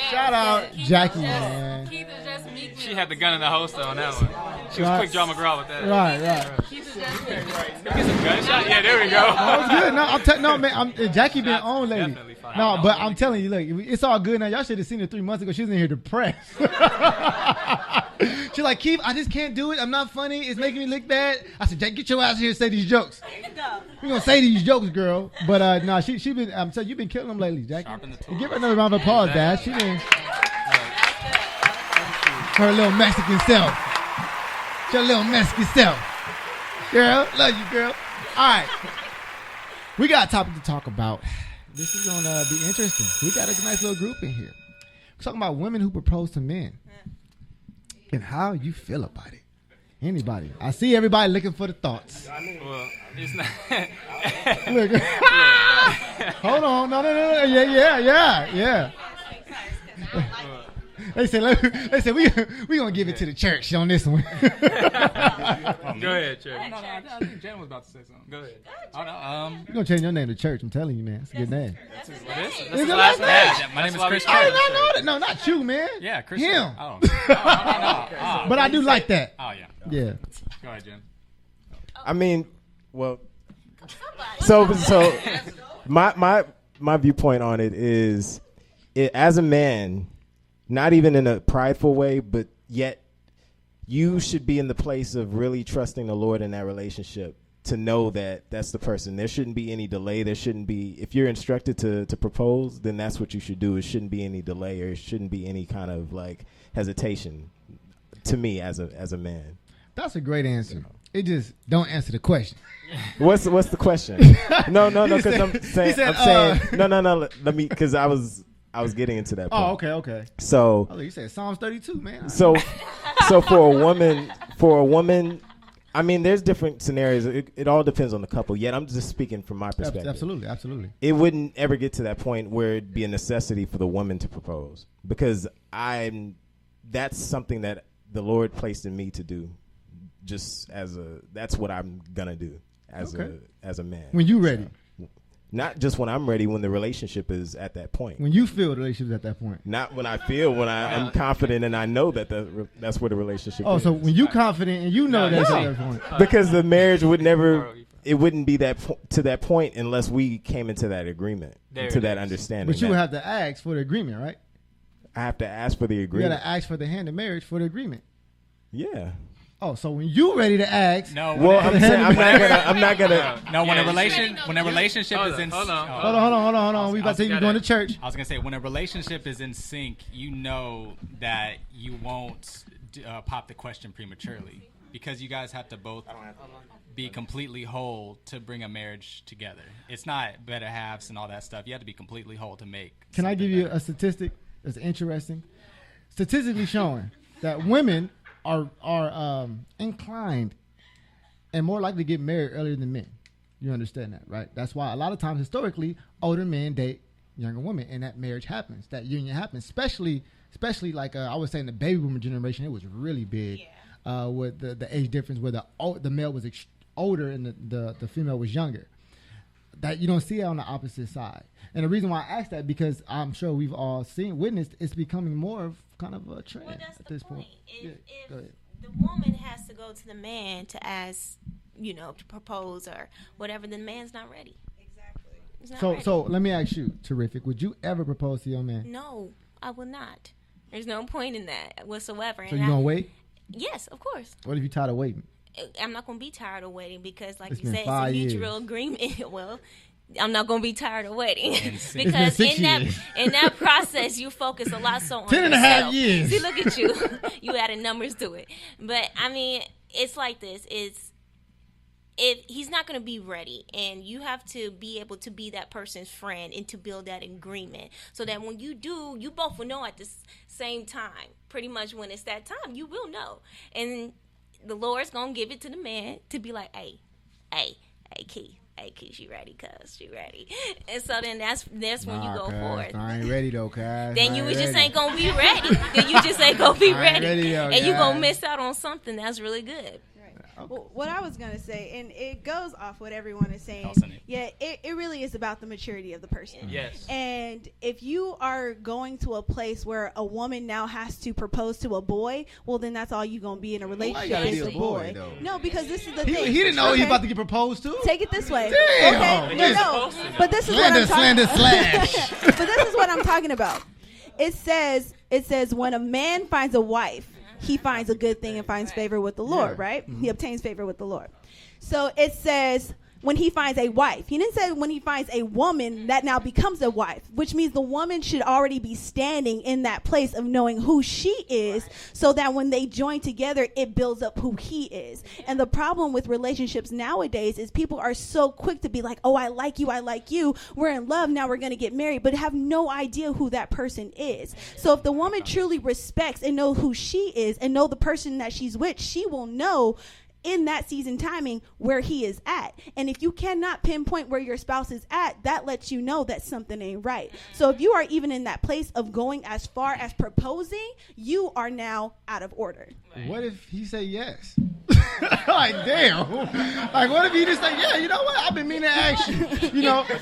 Shout out, Jackie, man. She had the gun in the holster on that one. She was quick John McGraw with that. Right. Get some gunshot. Yeah, there we go. That was good. No, man. Jackie been on lately. No, but I'm telling you, look, it's all good now. Y'all should have seen her 3 months ago. She was in here depressed. She's like, Keith, I just can't do it. I'm not funny. It's making me look bad. I said, Jackie, get your ass here and say these jokes. We're gonna say these jokes, girl. But no, she been. I'm telling you, you've been killing them lately, Jackie. Give her another round of applause, Dad. She been. Her little Mexican self. Your little Mexican self. Girl, love you, girl. All right. We got a topic to talk about. This is going to be interesting. We got a nice little group in here. We're talking about women who propose to men. And how you feel about it. Anybody. I see everybody looking for the thoughts. Well, it's not. Look. Hold on. No. Yeah. They said we gonna give it to the church on this one. Go ahead, church. No, I think Jen was about to say something. Go ahead. You're gonna change your name to church. I'm telling you, man. It's a good name. That's his Is it last name? name. My name is Chris. No, not you, man. Yeah, Chris. Him. Oh. But I do like that. Oh yeah. Yeah. Go ahead, Jen. I mean, well, so my viewpoint on it is, as a man, not even in a prideful way, but yet you should be in the place of really trusting the Lord in that relationship to know that that's the person. There shouldn't be any delay. There shouldn't be, if you're instructed to propose, then that's what you should do. It shouldn't be any delay, or it shouldn't be any kind of like hesitation to me as a man. That's a great answer. It just don't answer the question. What's the question? No, because I'm saying no. Let me, because I was getting into that point. Oh, okay. So you said Psalms 32, man. So for a woman, I mean, there's different scenarios. It all depends on the couple. Yet I'm just speaking from my perspective. Absolutely. It wouldn't ever get to that point where it'd be a necessity for the woman to propose, because that's something that the Lord placed in me to do. That's what I'm gonna do as a man. When you ready. Not just when I'm ready, when the relationship is at that point. When you feel the relationship is at that point. Not when I feel, when I'm confident and I know that that's where the relationship is. Oh, so when you confident and you know that's at that point. Because the marriage would never, it wouldn't be to that point unless we came into that agreement, to that understanding. But you would have to ask for the agreement, right? I have to ask for the agreement. You got to ask for the hand of marriage for the agreement. Yeah. Oh, so when you ready to ask? No. Well, I'm not gonna. No, when a relationship is in. Hold on. Hold on. We about to you going to church. I was gonna say when a relationship is in sync, you know that you won't pop the question prematurely because you guys have to both be completely whole to bring a marriage together. It's not better halves and all that stuff. You have to be completely whole to make. Can I give you a statistic that's interesting? Statistically showing that women are inclined and more likely to get married earlier than men. You understand that, right? That's why a lot of times historically older men date younger women and that marriage happens, that union happens, especially like I was saying the baby boomer generation. It was really big with the age difference where the male was older and the female was younger. That you don't see it on the opposite side. And the reason why I asked that because I'm sure we've all witnessed it's becoming more of kind of a trend at this point. If the woman has to go to the man to ask, to propose or whatever, the man's not ready. Exactly. So let me ask you, Terrific, would you ever propose to your man? No, I will not. There's no point in that whatsoever. So you gonna wait? Yes, of course. What if you're tired of waiting? I'm not going to be tired of waiting because, like it's you said, it's a mutual agreement. Well, I'm not going to be tired of waiting because in that process, you focus a lot on 10 and a half years. See, look at you. You added numbers to it. But, I mean, it's like this. If he's not going to be ready, and you have to be able to be that person's friend and to build that agreement so that when you do, you both will know at the same time. Pretty much when it's that time, you will know. And the Lord's gonna give it to the man to be like, hey, Key, she ready, cuz she ready. And so then that's when you go forward. I ain't ready though, cuz. Then you just ain't gonna be ready. Then you just ain't gonna be ready though, and you gonna miss out on something that's really good. Okay. Well, what I was going to say, and it goes off what everyone is saying. Yeah, it really is about the maturity of the person. Yes. And if you are going to a place where a woman now has to propose to a boy, well, then that's all you're going to be in a relationship is a boy. No, because this is the thing. He didn't know he was about to get proposed to. Take it this way. Damn. Okay. No. But this is what I'm talking slash. But this is what I'm talking about. It says when a man finds a wife, he finds a good thing and finds favor with the Lord, right? Mm-hmm. He obtains favor with the Lord. So it says when he finds a wife. He didn't say when he finds a woman that now becomes a wife, which means the woman should already be standing in that place of knowing who she is so that when they join together, it builds up who he is. And the problem with relationships nowadays is people are so quick to be like, oh, I like you. We're in love. Now we're going to get married, but have no idea who that person is. So if the woman truly respects and knows who she is and know the person that she's with, she will know in that season timing where he is at. And if you cannot pinpoint where your spouse is at, that lets you know that something ain't right. So if you are even in that place of going as far as proposing, you are now out of order. What if he say yes? Like, damn. Like, what if he just say, yeah, you know what? I've been meaning to ask you. You know? I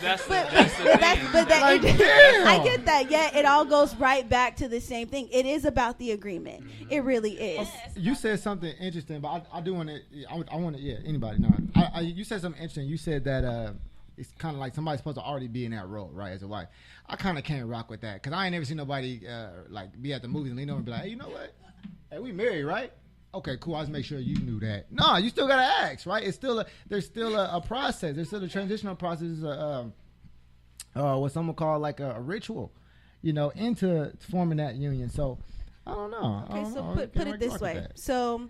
get that. Yeah, it all goes right back to the same thing. It is about the agreement. It really is. You said something interesting, but I do want to, I want to, anybody. No, you said something interesting. You said that it's kind of like somebody's supposed to already be in that role, right, as a wife. I kind of can't rock with that because I ain't never seen nobody like be at the movies and lean over and be like, hey, you know what? Hey, we married, right? Okay, cool. I'll just make sure you knew that. No, you still gotta ask, right? It's still there's still a process. There's still a transitional process. What some would call like a ritual, into forming that union. So I don't know. Okay, put it this way. So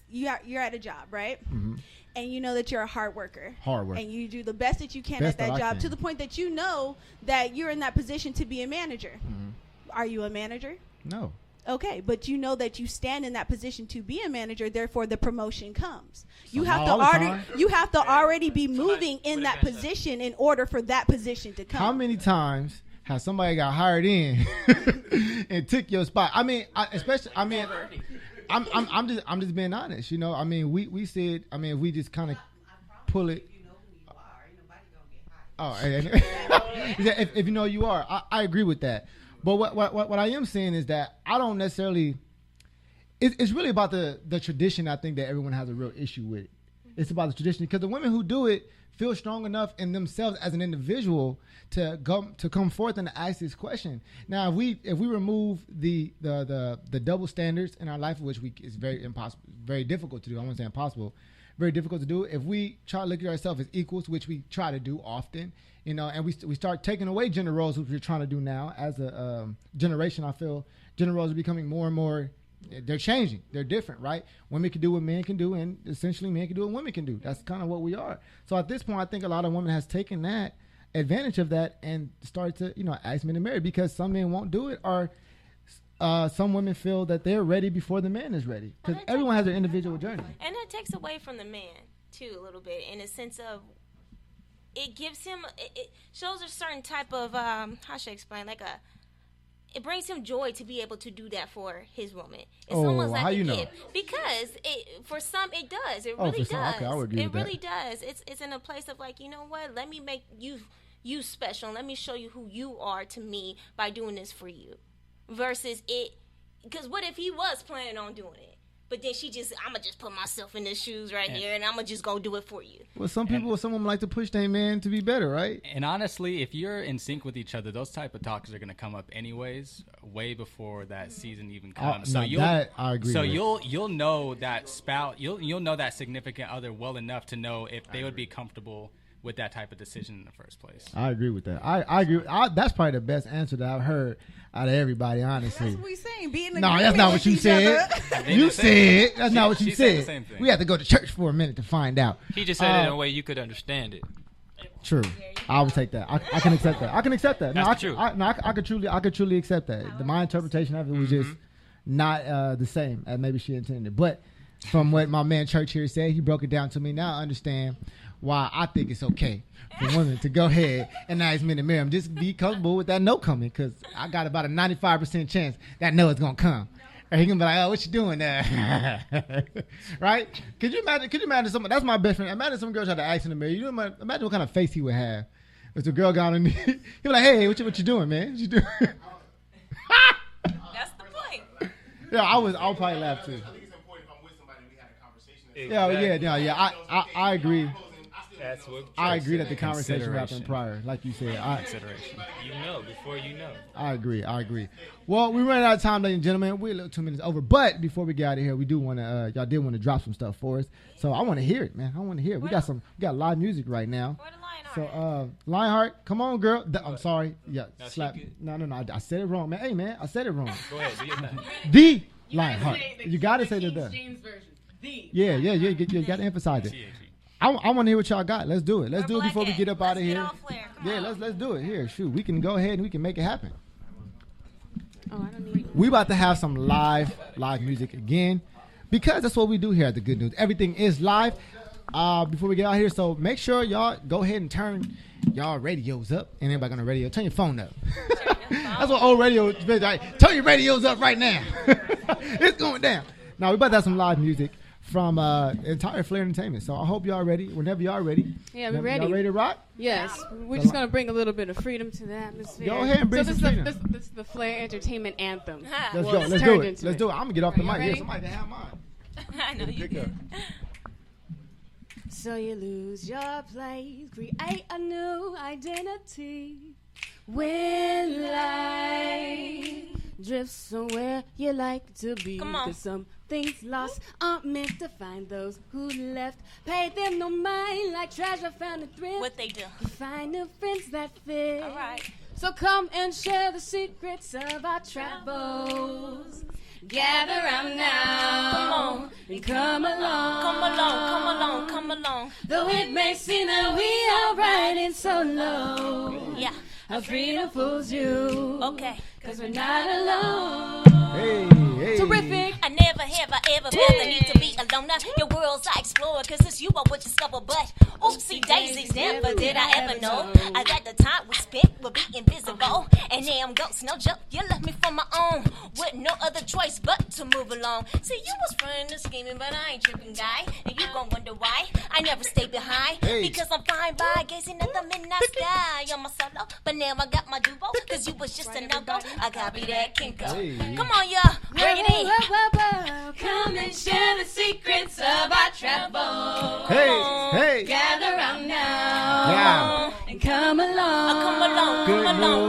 you're at a job, right? Mm-hmm. And you know that you're a hard worker. And you do the best that you can at that job to the point that you know that you're in that position to be a manager. Mm-hmm. Are you a manager? No. Okay, but you know that you stand in that position to be a manager, therefore the promotion comes. You have to already be moving in that position in order for that position to come. How many times has somebody got hired in and took your spot? I mean, I'm just being honest, I mean, we said, I mean, we just kind of pull it. Oh, if you know who you are, I agree with that. But what I am saying is that I don't necessarily. It's really about the tradition. I think that everyone has a real issue with. It's about the tradition. Because the women who do it feel strong enough in themselves as an individual to come forth and to ask this question. Now, if we remove the double standards in our life, which is very difficult to do. I won't say impossible, very difficult to do. If we try to look at ourselves as equals, which we try to do often, and we start taking away gender roles, which we're trying to do now as a generation. I feel gender roles are becoming more and more. They're changing. They're different, right? Women can do what men can do, and essentially men can do what women can do. That's kind of what we are. So at this point, I think a lot of women has taken that advantage of that and started to, ask men to marry because some men won't do it, or some women feel that they're ready before the man is ready. Because everyone has their individual journey. And that takes away from the man, too, a little bit, in a sense of it gives him, it shows a certain type of, how should I explain, it brings him joy to be able to do that for his woman. It's almost like how you know? Gift. Because for some it does. It really does. Okay, I would agree it with really that. does. It's in a place of like, you know what? Let me make you special. Let me show you who you are to me by doing this for you. Versus because what if he was planning on doing it? But then I'm going to just put myself in the shoes right here, and I'm going to just go do it for you. Well, some women like to push their man to be better, right? And honestly, if you're in sync with each other, those type of talks are going to come up anyways, way before that season even comes. So I agree. So you'll know that you'll know that significant other well enough to know if they would be comfortable with that type of decision in the first place. I agree with that. I agree. That's probably the best answer that I've heard out of everybody, honestly. That's what we saying. No, that's not what you said. You said that's not what you said. We have to go to church for a minute to find out. He just said it in a way you could understand it. True. I will take that. I can accept that. I can accept that. That's true. I could truly accept that. My interpretation of it was just not the same as maybe she intended. But from what my man Church here said, he broke it down to me. Now I understand why I think it's okay for women to go ahead and ask men to marry them. Just be comfortable with that no coming, because I got about a 95% chance that no is going to come. Or he can be like, oh, what you doing there? Right? Could you imagine someone, that's my best friend. Imagine some girl tried to ask him to marry you. Imagine what kind of face he would have. If the girl got on, he'd be like, hey, what you doing, man? What you doing? That's the point. Yeah, I'll probably laugh too. Yeah. I agree. That's what I agree that the conversation happened prior, like you said. Consideration. You know before you know. I agree. Well, we ran out of time, ladies and gentlemen. We're a little 2 minutes over, but before we get out of here, we do want to. Y'all did want to drop some stuff for us, so I want to hear it, man. I want to hear it. We got live music right now. So, Lionheart, come on, girl. I'm sorry. Yeah, no, slap. No. I said it wrong, man. Hey, man, I said it wrong. Go ahead. Do your thing. The Lionheart. You got to say the. James version. Yeah. You got to emphasize it. I want to hear what y'all got. Let's do it. Let's do it before we get up out of here. Yeah, let's do it. Here, shoot. We can go ahead and we can make it happen. We about to have some live music again, because that's what we do here at the Good News. Everything is live. Before we get out here, so make sure y'all go ahead and turn y'all radios up. And everybody on the radio, turn your phone up. That's what old radio is. Right? Turn your radios up right now. It's going down. Now we about to have some live music from entire FLAR Entertainment. So I hope y'all ready. Whenever y'all ready. Yeah, we're ready. Y'all ready to rock? Yes. We're just going to bring a little bit of freedom to the atmosphere. Go ahead and bring some freedom. This is the FLAR Entertainment Anthem. Let's go. Let's do it. Let's do it. I'm going to get off the mic. Yeah, somebody can have mine. I know you can. So you lose your place, create a new identity. When life drifts somewhere you like to be. Come on. 'Cause some things lost aren't meant to find. Those who left pay them no mind, like treasure found in thrift. What they do? You find new friends that fit. All right. So come and share the secrets of our travels. Gather round now. Come on. And come along. Come along. Though it may seem that we are riding so low. Yeah. Our freedom fools you. Okay. 'Cause we're not alone. Hey. Terrific. I never have I ever felt the need to be alone. Now your worlds I explore, 'cause it's you I would discover. But oopsie daisies, never did I ever know. I got the time we spent will be invisible. And now I'm ghost, no joke. You left me for my own, with no other choice but to move along. See, you was running and scheming, but I ain't tripping, guy. And you gon' wonder why I never stay behind. Because I'm flying by, gazing at the midnight sky. On my solo, but now I got my duo. 'Cause you was just a no-go. I gotta be that Kinko. Come on, y'all. Bring it in. Come and share the secret secrets of our travel. Hey. Gather round now. Yeah. And come along.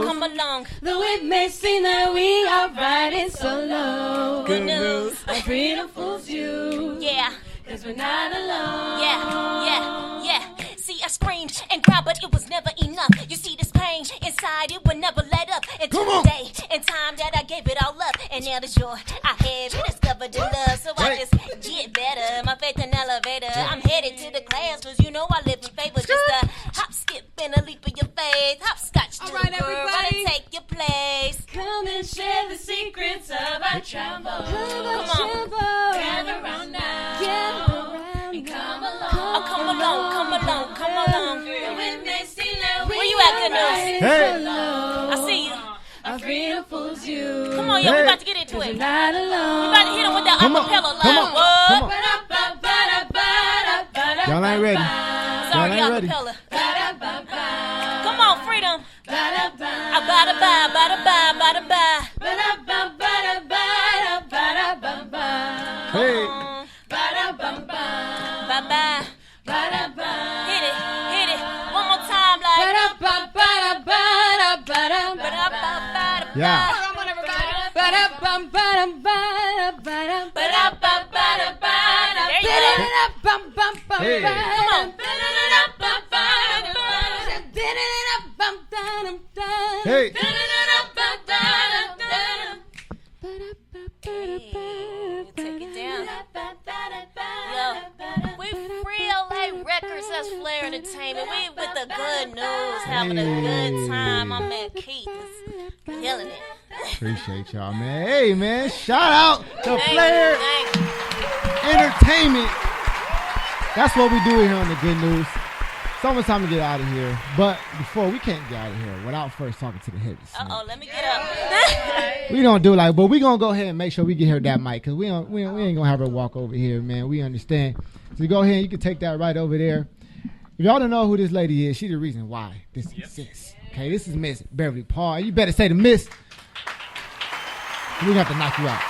Come along. Though it may seem that we are riding solo. Good news. Our freedom fools you. Yeah. 'Cause we're not alone. Yeah. See, I screamed and cried, but it was never enough. You see this pain inside, it would never let up. Until the day and time that I gave it all up. And now the joy I have discovered the love. So I just get better. My faith in elevator. I'm headed to the class, 'cause you know I live in favor. Just a hop, skip, and a leap of your faith. Hopscotch to the world, everybody take your place. Come and share the secrets of our travel. Come on. Gather round now. And come along. Come along. When they see that Where you at, good news? Hey. I see you. Our freedom fools you. Come on, yo, we about to get into it. You're not alone. We about to hit him with that acapella line. Y'all ain't ready. Sorry, acapella. Come on, freedom. Bada bada bye. Hey. Bye. Hit it. One more time, like. Yeah. Hey. Hey. Take it down. Yo, we Free LA Records, that's FLAR Entertainment. We with the good news, having a good time. My man Keith is killing it. Appreciate y'all, man. Hey, man. Shout out to FLAR Entertainment. That's what we do here on the Good News. It's almost time to get out of here. But before, we can't get out of here without first talking to the heavies. Let me get up. We don't do like, but we gonna go ahead and make sure we get her that mic, because we ain't gonna have her walk over here, man. We understand. So go ahead, you can take that right over there. If y'all don't know who this lady is, she's the reason why this exists. Okay, this is Miss Beverly Paul. You better say the Miss. We have to knock you out.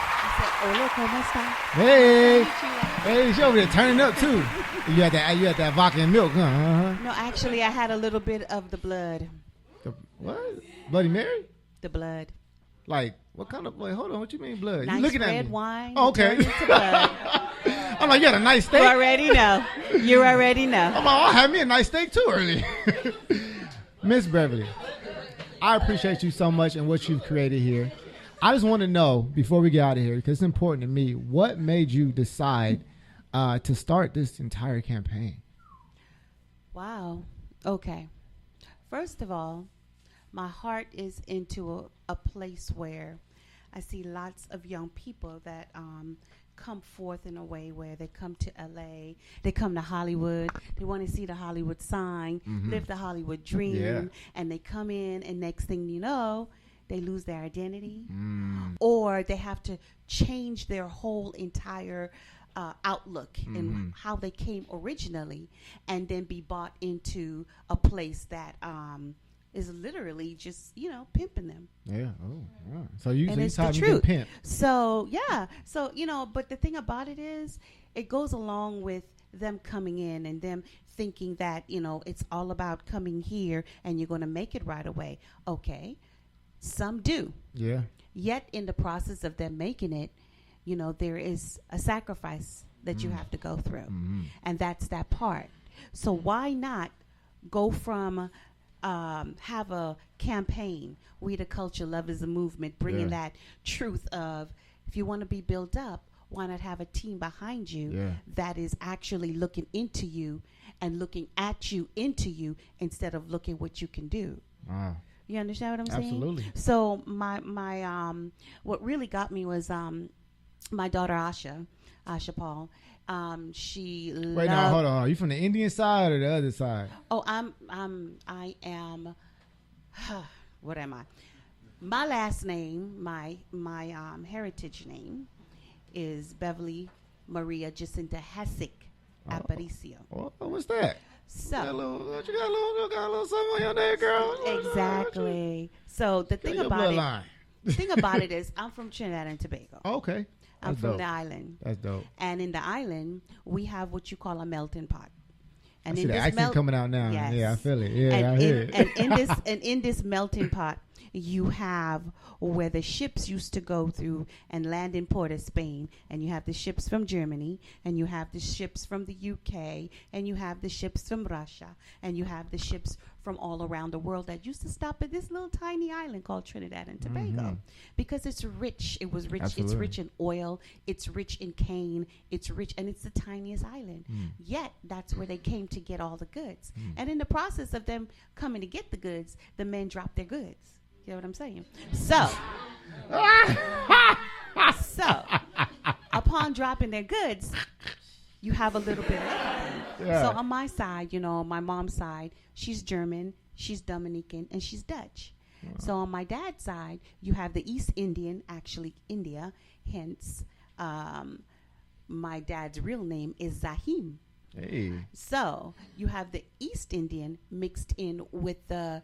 Hey, she over there turning up too. You had that vodka and milk, huh? Uh-huh. No, actually, I had a little bit of the blood. What? Bloody Mary? The blood. Like, what kind of blood? Hold on, what you mean blood? Nice you looking red at me. wine. Oh, okay. Blood. I'm like, you had a nice steak? You already know. I'm like, I had me a nice steak too earlier. Miss Beverly, I appreciate you so much and what you've created here. I just want to know, before we get out of here, because it's important to me, what made you decide to start this entire campaign? Wow. Okay. First of all, my heart is into a place where I see lots of young people that come forth in a way where they come to LA, they come to Hollywood, they want to see the Hollywood sign, live the Hollywood dream, and they come in, and next thing you know, they lose their identity, or they have to change their whole entire outlook and how they came originally, and then be bought into a place that is literally just, pimping them. Yeah. Oh, yeah. So you it's taught the me truth. to pimp. So, yeah. So, but the thing about it is, it goes along with them coming in and them thinking that, it's all about coming here and you're going to make it right away. Okay. Some do. Yeah. Yet in the process of them making it, there is a sacrifice that you have to go through. And that's that part. So why not go from have a campaign, We the Culture, Love is a Movement, bringing that truth of, if you want to be built up, why not have a team behind you that is actually looking into you and looking at you into you instead of looking what you can do. You understand what I'm saying? Absolutely. So my what really got me was my daughter Asha Paul. She Wait, now hold on. Are you from the Indian side or the other side? Oh, I am. What am I? My last name, my heritage name, is Beverly Maria Jacinta Hessick Aparicio. Oh, what's that? So you got a little something on your name, girl. Exactly. So the thing about it, The thing about it is, I'm from Trinidad and Tobago. Oh, okay. I'm from the island. That's dope. And in the island, we have what you call a melting pot. And I see the accent coming out now. Yes. Yeah, I feel it. Yeah, and I hear it. And in this melting pot, you have where the ships used to go through and land in Port of Spain, and you have the ships from Germany, and you have the ships from the UK, and you have the ships from Russia, and you have the ships from all around the world that used to stop at this little tiny island called Trinidad and Tobago, because it's rich. It was rich. Absolutely. It's rich in oil. It's rich in cane. It's rich, and it's the tiniest island. Yet that's where they came to get all the goods. And in the process of them coming to get the goods, the men dropped their goods. You know what I'm saying? So, upon dropping their goods, you have a little bit of everything. Yeah. So on my side, you know, my mom's side, she's German, she's Dominican, and she's Dutch. So on my dad's side, you have the East Indian, actually India, hence my dad's real name is Zahim. Hey. So you have the East Indian mixed in with the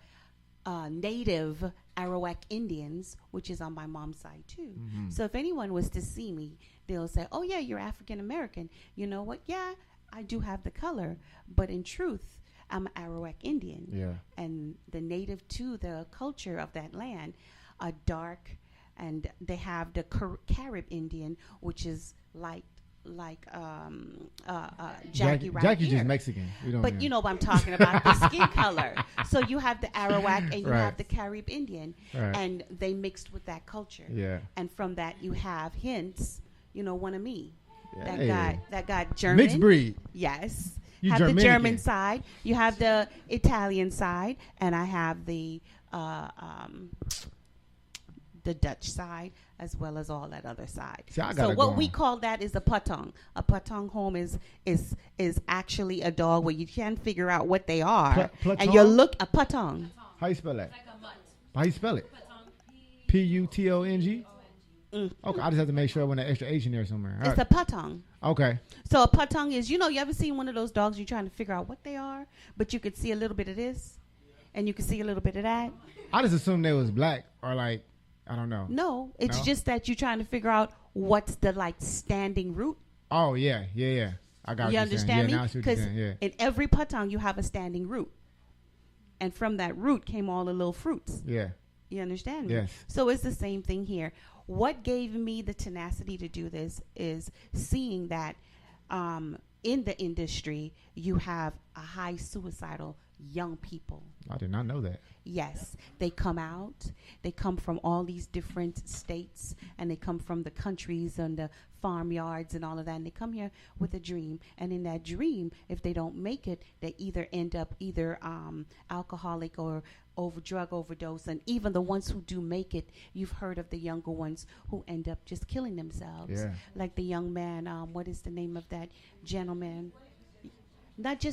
native Arawak Indians, which is on my mom's side too. So if anyone was to see me, they'll say, oh yeah, you're African American. You know what? Yeah, I do have the color, but in truth, I'm an Arawak Indian. Yeah. And the native to the culture of that land are dark, and they have the Carib Indian, which is like Jackie right Jackie's here. just Mexican. But you know what I'm talking about, the skin color. So you have the Arawak and you Right. have the Carib Indian, Right. and they mixed with that culture. Yeah. And from that you have hints, you know, one of me. Yeah. That got German. Mixed breed. Yes. You have the Germanican. German side, you have the Italian side, and I have the Dutch side, as well as all that other side. See, I So gotta what go we on. call that is a patong. A patong home is actually a dog where you can't figure out what they are, and you look a patong. How you spell that? How you spell it? Putong. Okay, I just have to make sure I want an extra H in there somewhere. All It's right. a patong. Okay. So a patong is, you know, you ever seen one of those dogs you're trying to figure out what they are, but you could see a little bit of this, and you could see a little bit of that. I just assumed they was black or like, I don't know. No, it's No? just that you're trying to figure out what's the like standing root. Oh yeah. I got what You you're understand saying. me? Yeah, now I see what you're Because saying. Yeah. in every patong you have a standing root, and from that root came all the little fruits. Yeah. You understand me? Yes. So it's the same thing here. What gave me the tenacity to do this is seeing that in the industry you have a high suicidal young people. I did not know that. Yes, they come out. They come from all these different states, and they come from the countries and the farmyards and all of that. And they come here with a dream, and in that dream, if they don't make it, they either end up alcoholic or drug overdose. And even the ones who do make it, you've heard of the younger ones who end up just killing themselves. Yeah. Like the young man. What is the name of that gentleman? Not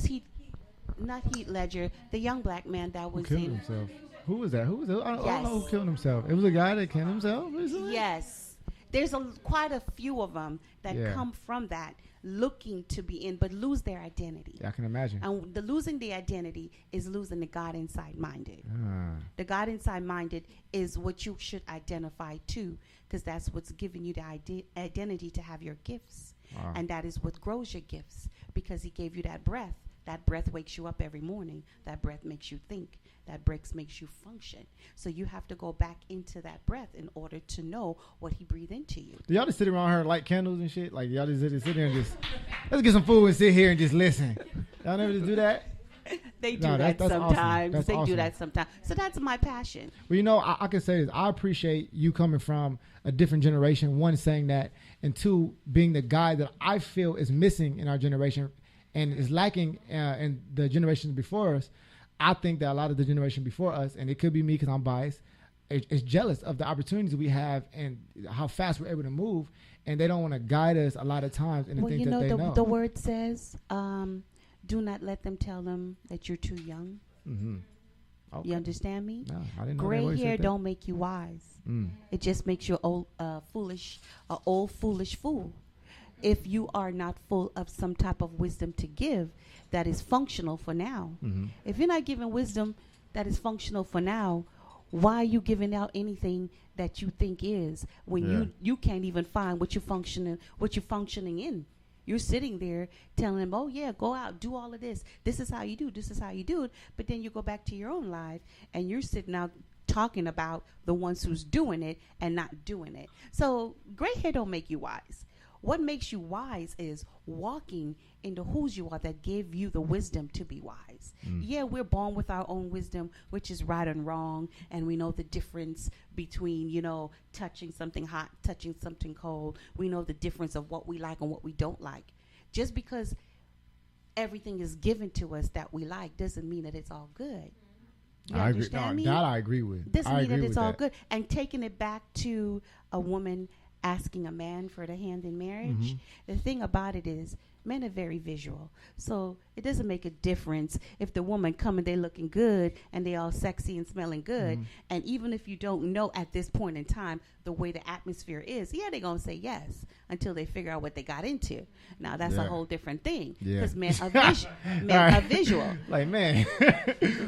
Heath Ledger, the young black man that was Who killed in. himself? Who was that? I don't Yes. know who killed himself. It was a guy that killed himself recently? Yes. There's quite a few of them that Yeah. come from that, looking to be in, but lose their identity. Yeah, I can imagine. And losing the identity is losing the God inside minded. Ah. The God inside minded is what you should identify to, because that's what's giving you the identity to have your gifts. Wow. And that is what grows your gifts, because He gave you that breath. That breath wakes you up every morning. That breath makes you think. That breath makes you function. So you have to go back into that breath in order to know what He breathed into you. Do y'all just sit around here and light candles and shit? Like y'all just sit there and just let's get some food and sit here and just listen. Y'all never just do that? They do No, that that's awesome. sometimes. That's They awesome. do that sometimes. So that's my passion. Well, you know, I can say this. I appreciate you coming from a different generation. One, saying that, and two, being the guy that I feel is missing in our generation and is lacking in the generations before us. I think that a lot of the generation before us, and it could be me because I'm biased, is jealous of the opportunities we have and how fast we're able to move, and they don't want to guide us a lot of times in the things that they know. The word says, do not let them tell them that you're too young. Mm-hmm. Okay. You understand me? No, I didn't know Gray that word hair said that. don't make you wise. It just makes you old foolish fool. If you are not full of some type of wisdom to give that is functional for now. Mm-hmm. If you're not giving wisdom that is functional for now, why are you giving out anything that you think is when you can't even find what you're functioning in? You're sitting there telling them, oh yeah, go out, do all of this. This is how you do. This is how you do it. But then you go back to your own life and you're sitting out talking about the ones who's doing it and not doing it. So gray hair don't make you wise. What makes you wise is walking into whose you are that gave you the wisdom to be wise. Yeah, we're born with our own wisdom, which is right and wrong. And we know the difference between, you know, touching something hot, touching something cold. We know the difference of what we like and what we don't like. Just because everything is given to us that we like doesn't mean that it's all good. You I agree. No, that I agree with. Doesn't mean that it's all good. And taking it back to a woman asking a man for the hand in marriage, the thing about it is men are very visual. So it doesn't make a difference if the woman come and they looking good and they all sexy and smelling good. And even if you don't know at this point in time the way the atmosphere is, yeah, they're going to say yes until they figure out what they got into. Now, that's a whole different thing because men are are visual. Like, man,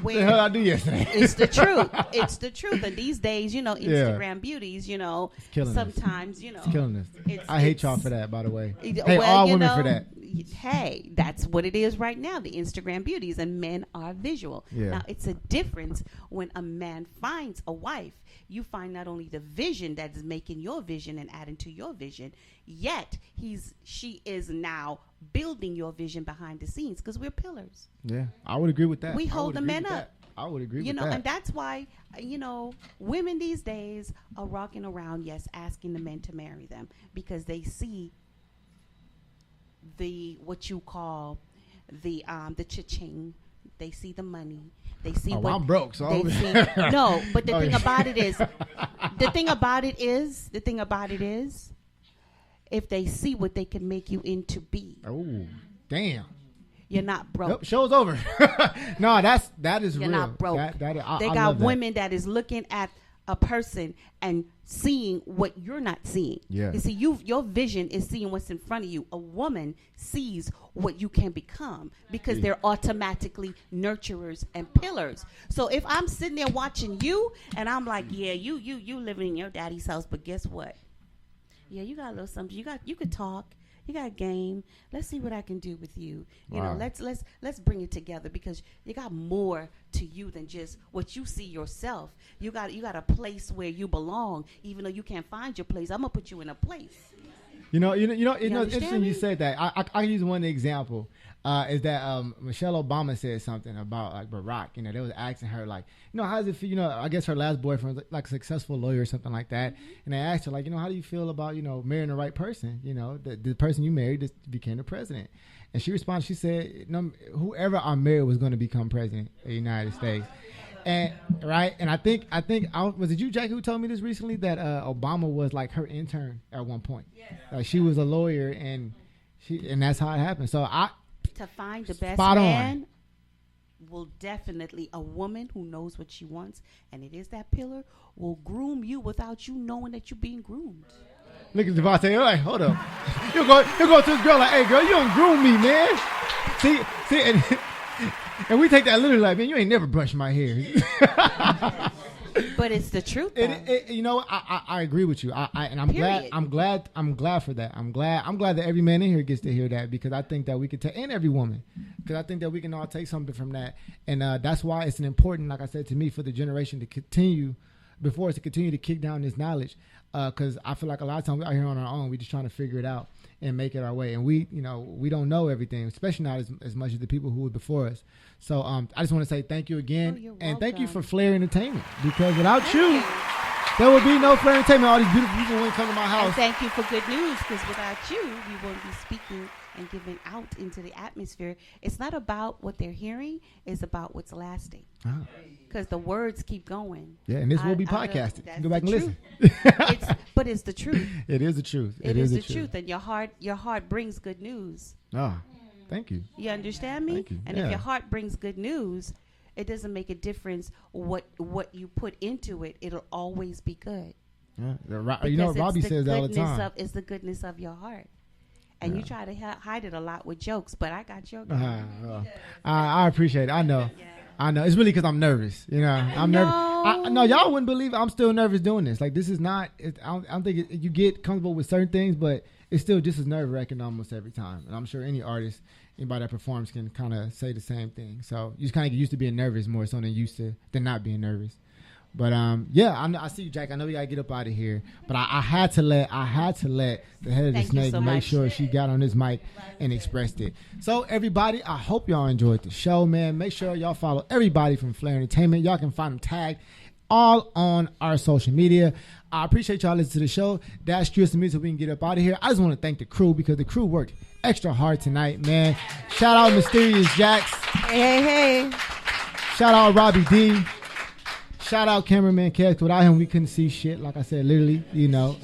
what the hell I do yesterday? It's the truth. It's the truth. And these days, you know, Instagram beauties, you know, sometimes, you know. It's killing us. I hate y'all for that, by the way. Hey, all women for that. Hey, that's what it is right now, the Instagram beauties, and men are visual. Now, it's a difference when a man finds a wife. You find not only the vision that is making your vision and adding to your vision, yet she is now building your vision behind the scenes because we're pillars. Yeah, I would agree with that. We hold the men up. I would agree with that. You know, and that's why, you know, women these days are rocking around, asking the men to marry them because they see the what you call the cha-ching. They see the money. They see what I'm broke. So they see. No, but the thing about it is, the thing about it is, if they see what they can make you into be. Oh, damn. You're not broke. Nope, show's over. No, that is You're real. not broke. They got women that is looking at a person and seeing what you're not seeing. Yeah. You see, your vision is seeing what's in front of you. A woman sees what you can become because they're automatically nurturers and pillars. So if I'm sitting there watching you and I'm like, yeah, you living in your daddy's house, but guess what? Yeah, you got a little something. You could talk. You got a game. Let's see what I can do with you. You know, let's bring it together because you got more to you than just what you see yourself. You got a place where you belong, even though you can't find your place. I'm gonna put you in a place. You know, it's interesting you said that. I use one example. Is that Michelle Obama said something about like Barack. You know, they was asking her like, you know, how does it feel? You know, I guess her last boyfriend was like a successful lawyer or something like that. And they asked her like, you know, how do you feel about, you know, marrying the right person? You know, the person you married just became the president. And she responded. She said, no, whoever I married was going to become president of the United States. And right, and I think was it you, Jackie, who told me this recently that Obama was like her intern at one point. Yes. She was a lawyer, and that's how it happened. So to find the best man will definitely a woman who knows what she wants, and it is that pillar, will groom you without you knowing that you're being groomed. Look at Devontae, like, hold up. You go to this girl like, hey girl, you don't groom me, man. See, and we take that literally like, man, you ain't never brushed my hair. But it's the truth. You know, I agree with you. I'm glad for that. I'm glad that every man in here gets to hear that because I think that we could take, and every woman, because I think that we can all take something from that, and that's why it's an important, like I said to me, for the generation to continue to kick down this knowledge, because I feel like a lot of times we're out here on our own. We're just trying to figure it out and make it our way, and we don't know everything, especially not as much as the people who were before us. So I just want to say thank you again, and thank you for FLAR Entertainment, because without you, there would be no FLAR Entertainment. All these beautiful people wouldn't come to my house. And thank you for good news, because without you, we wouldn't be speaking and giving out into the atmosphere. It's not about what they're hearing; it's about what's lasting. Because the words keep going. Yeah, and this will be podcasted. Go back and listen. But it's the truth. It is the truth. It is the truth, and your heart brings good news. Thank you. You understand me? Thank you. And if your heart brings good news, it doesn't make a difference what you put into it. It'll always be good. Yeah. You know, Robbie says that all the time. It's the goodness of your heart. And you try to hide it a lot with jokes, but I got your I appreciate it. I know. I know. It's really because I'm nervous. You know, I'm nervous. No, y'all wouldn't believe it. I'm still nervous doing this. Like, this is not, I don't think you get comfortable with certain things, but it's still just as nerve-wracking almost every time. And I'm sure any artist, anybody that performs can kind of say the same thing. So you just kind of get used to being nervous more so than not being nervous. But I see you, Jack. I know we gotta get up out of here, but I had to let the head of the snake make sure she got on this mic and expressed it. So everybody, I hope y'all enjoyed the show, man. Make sure y'all follow everybody from FLAR Entertainment. Y'all can find them tagged all on our social media. I appreciate y'all listening to the show. That's just the music. We can get up out of here. I just want to thank the crew because the crew worked extra hard tonight, man. Shout out Mysterious Jax. Hey. Shout out Robbie D. Shout out cameraman Kev. Without him, we couldn't see shit. Like I said, literally, you know.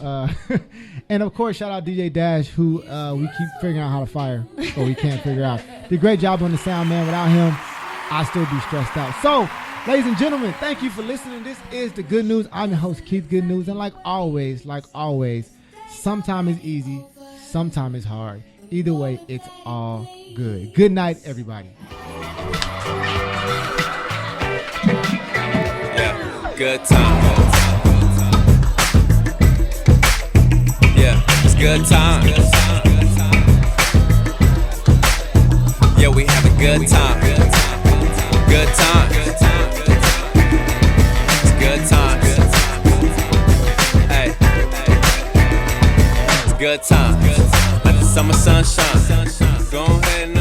And of course, shout out DJ Dash, who we keep figuring out how to fire, but we can't figure out. Did a great job on the sound, man. Without him, I'd still be stressed out. So, ladies and gentlemen, thank you for listening. This is The Good News. I'm your host, Keith Good News. And like always, sometimes it's easy, sometimes it's hard. Either way, it's all good. Good night, everybody. Good time. Yeah, it's good time. Yeah, we have a good time. Good time. It's good time. Hey, it's good time. Like the summer sunshine. Go ahead and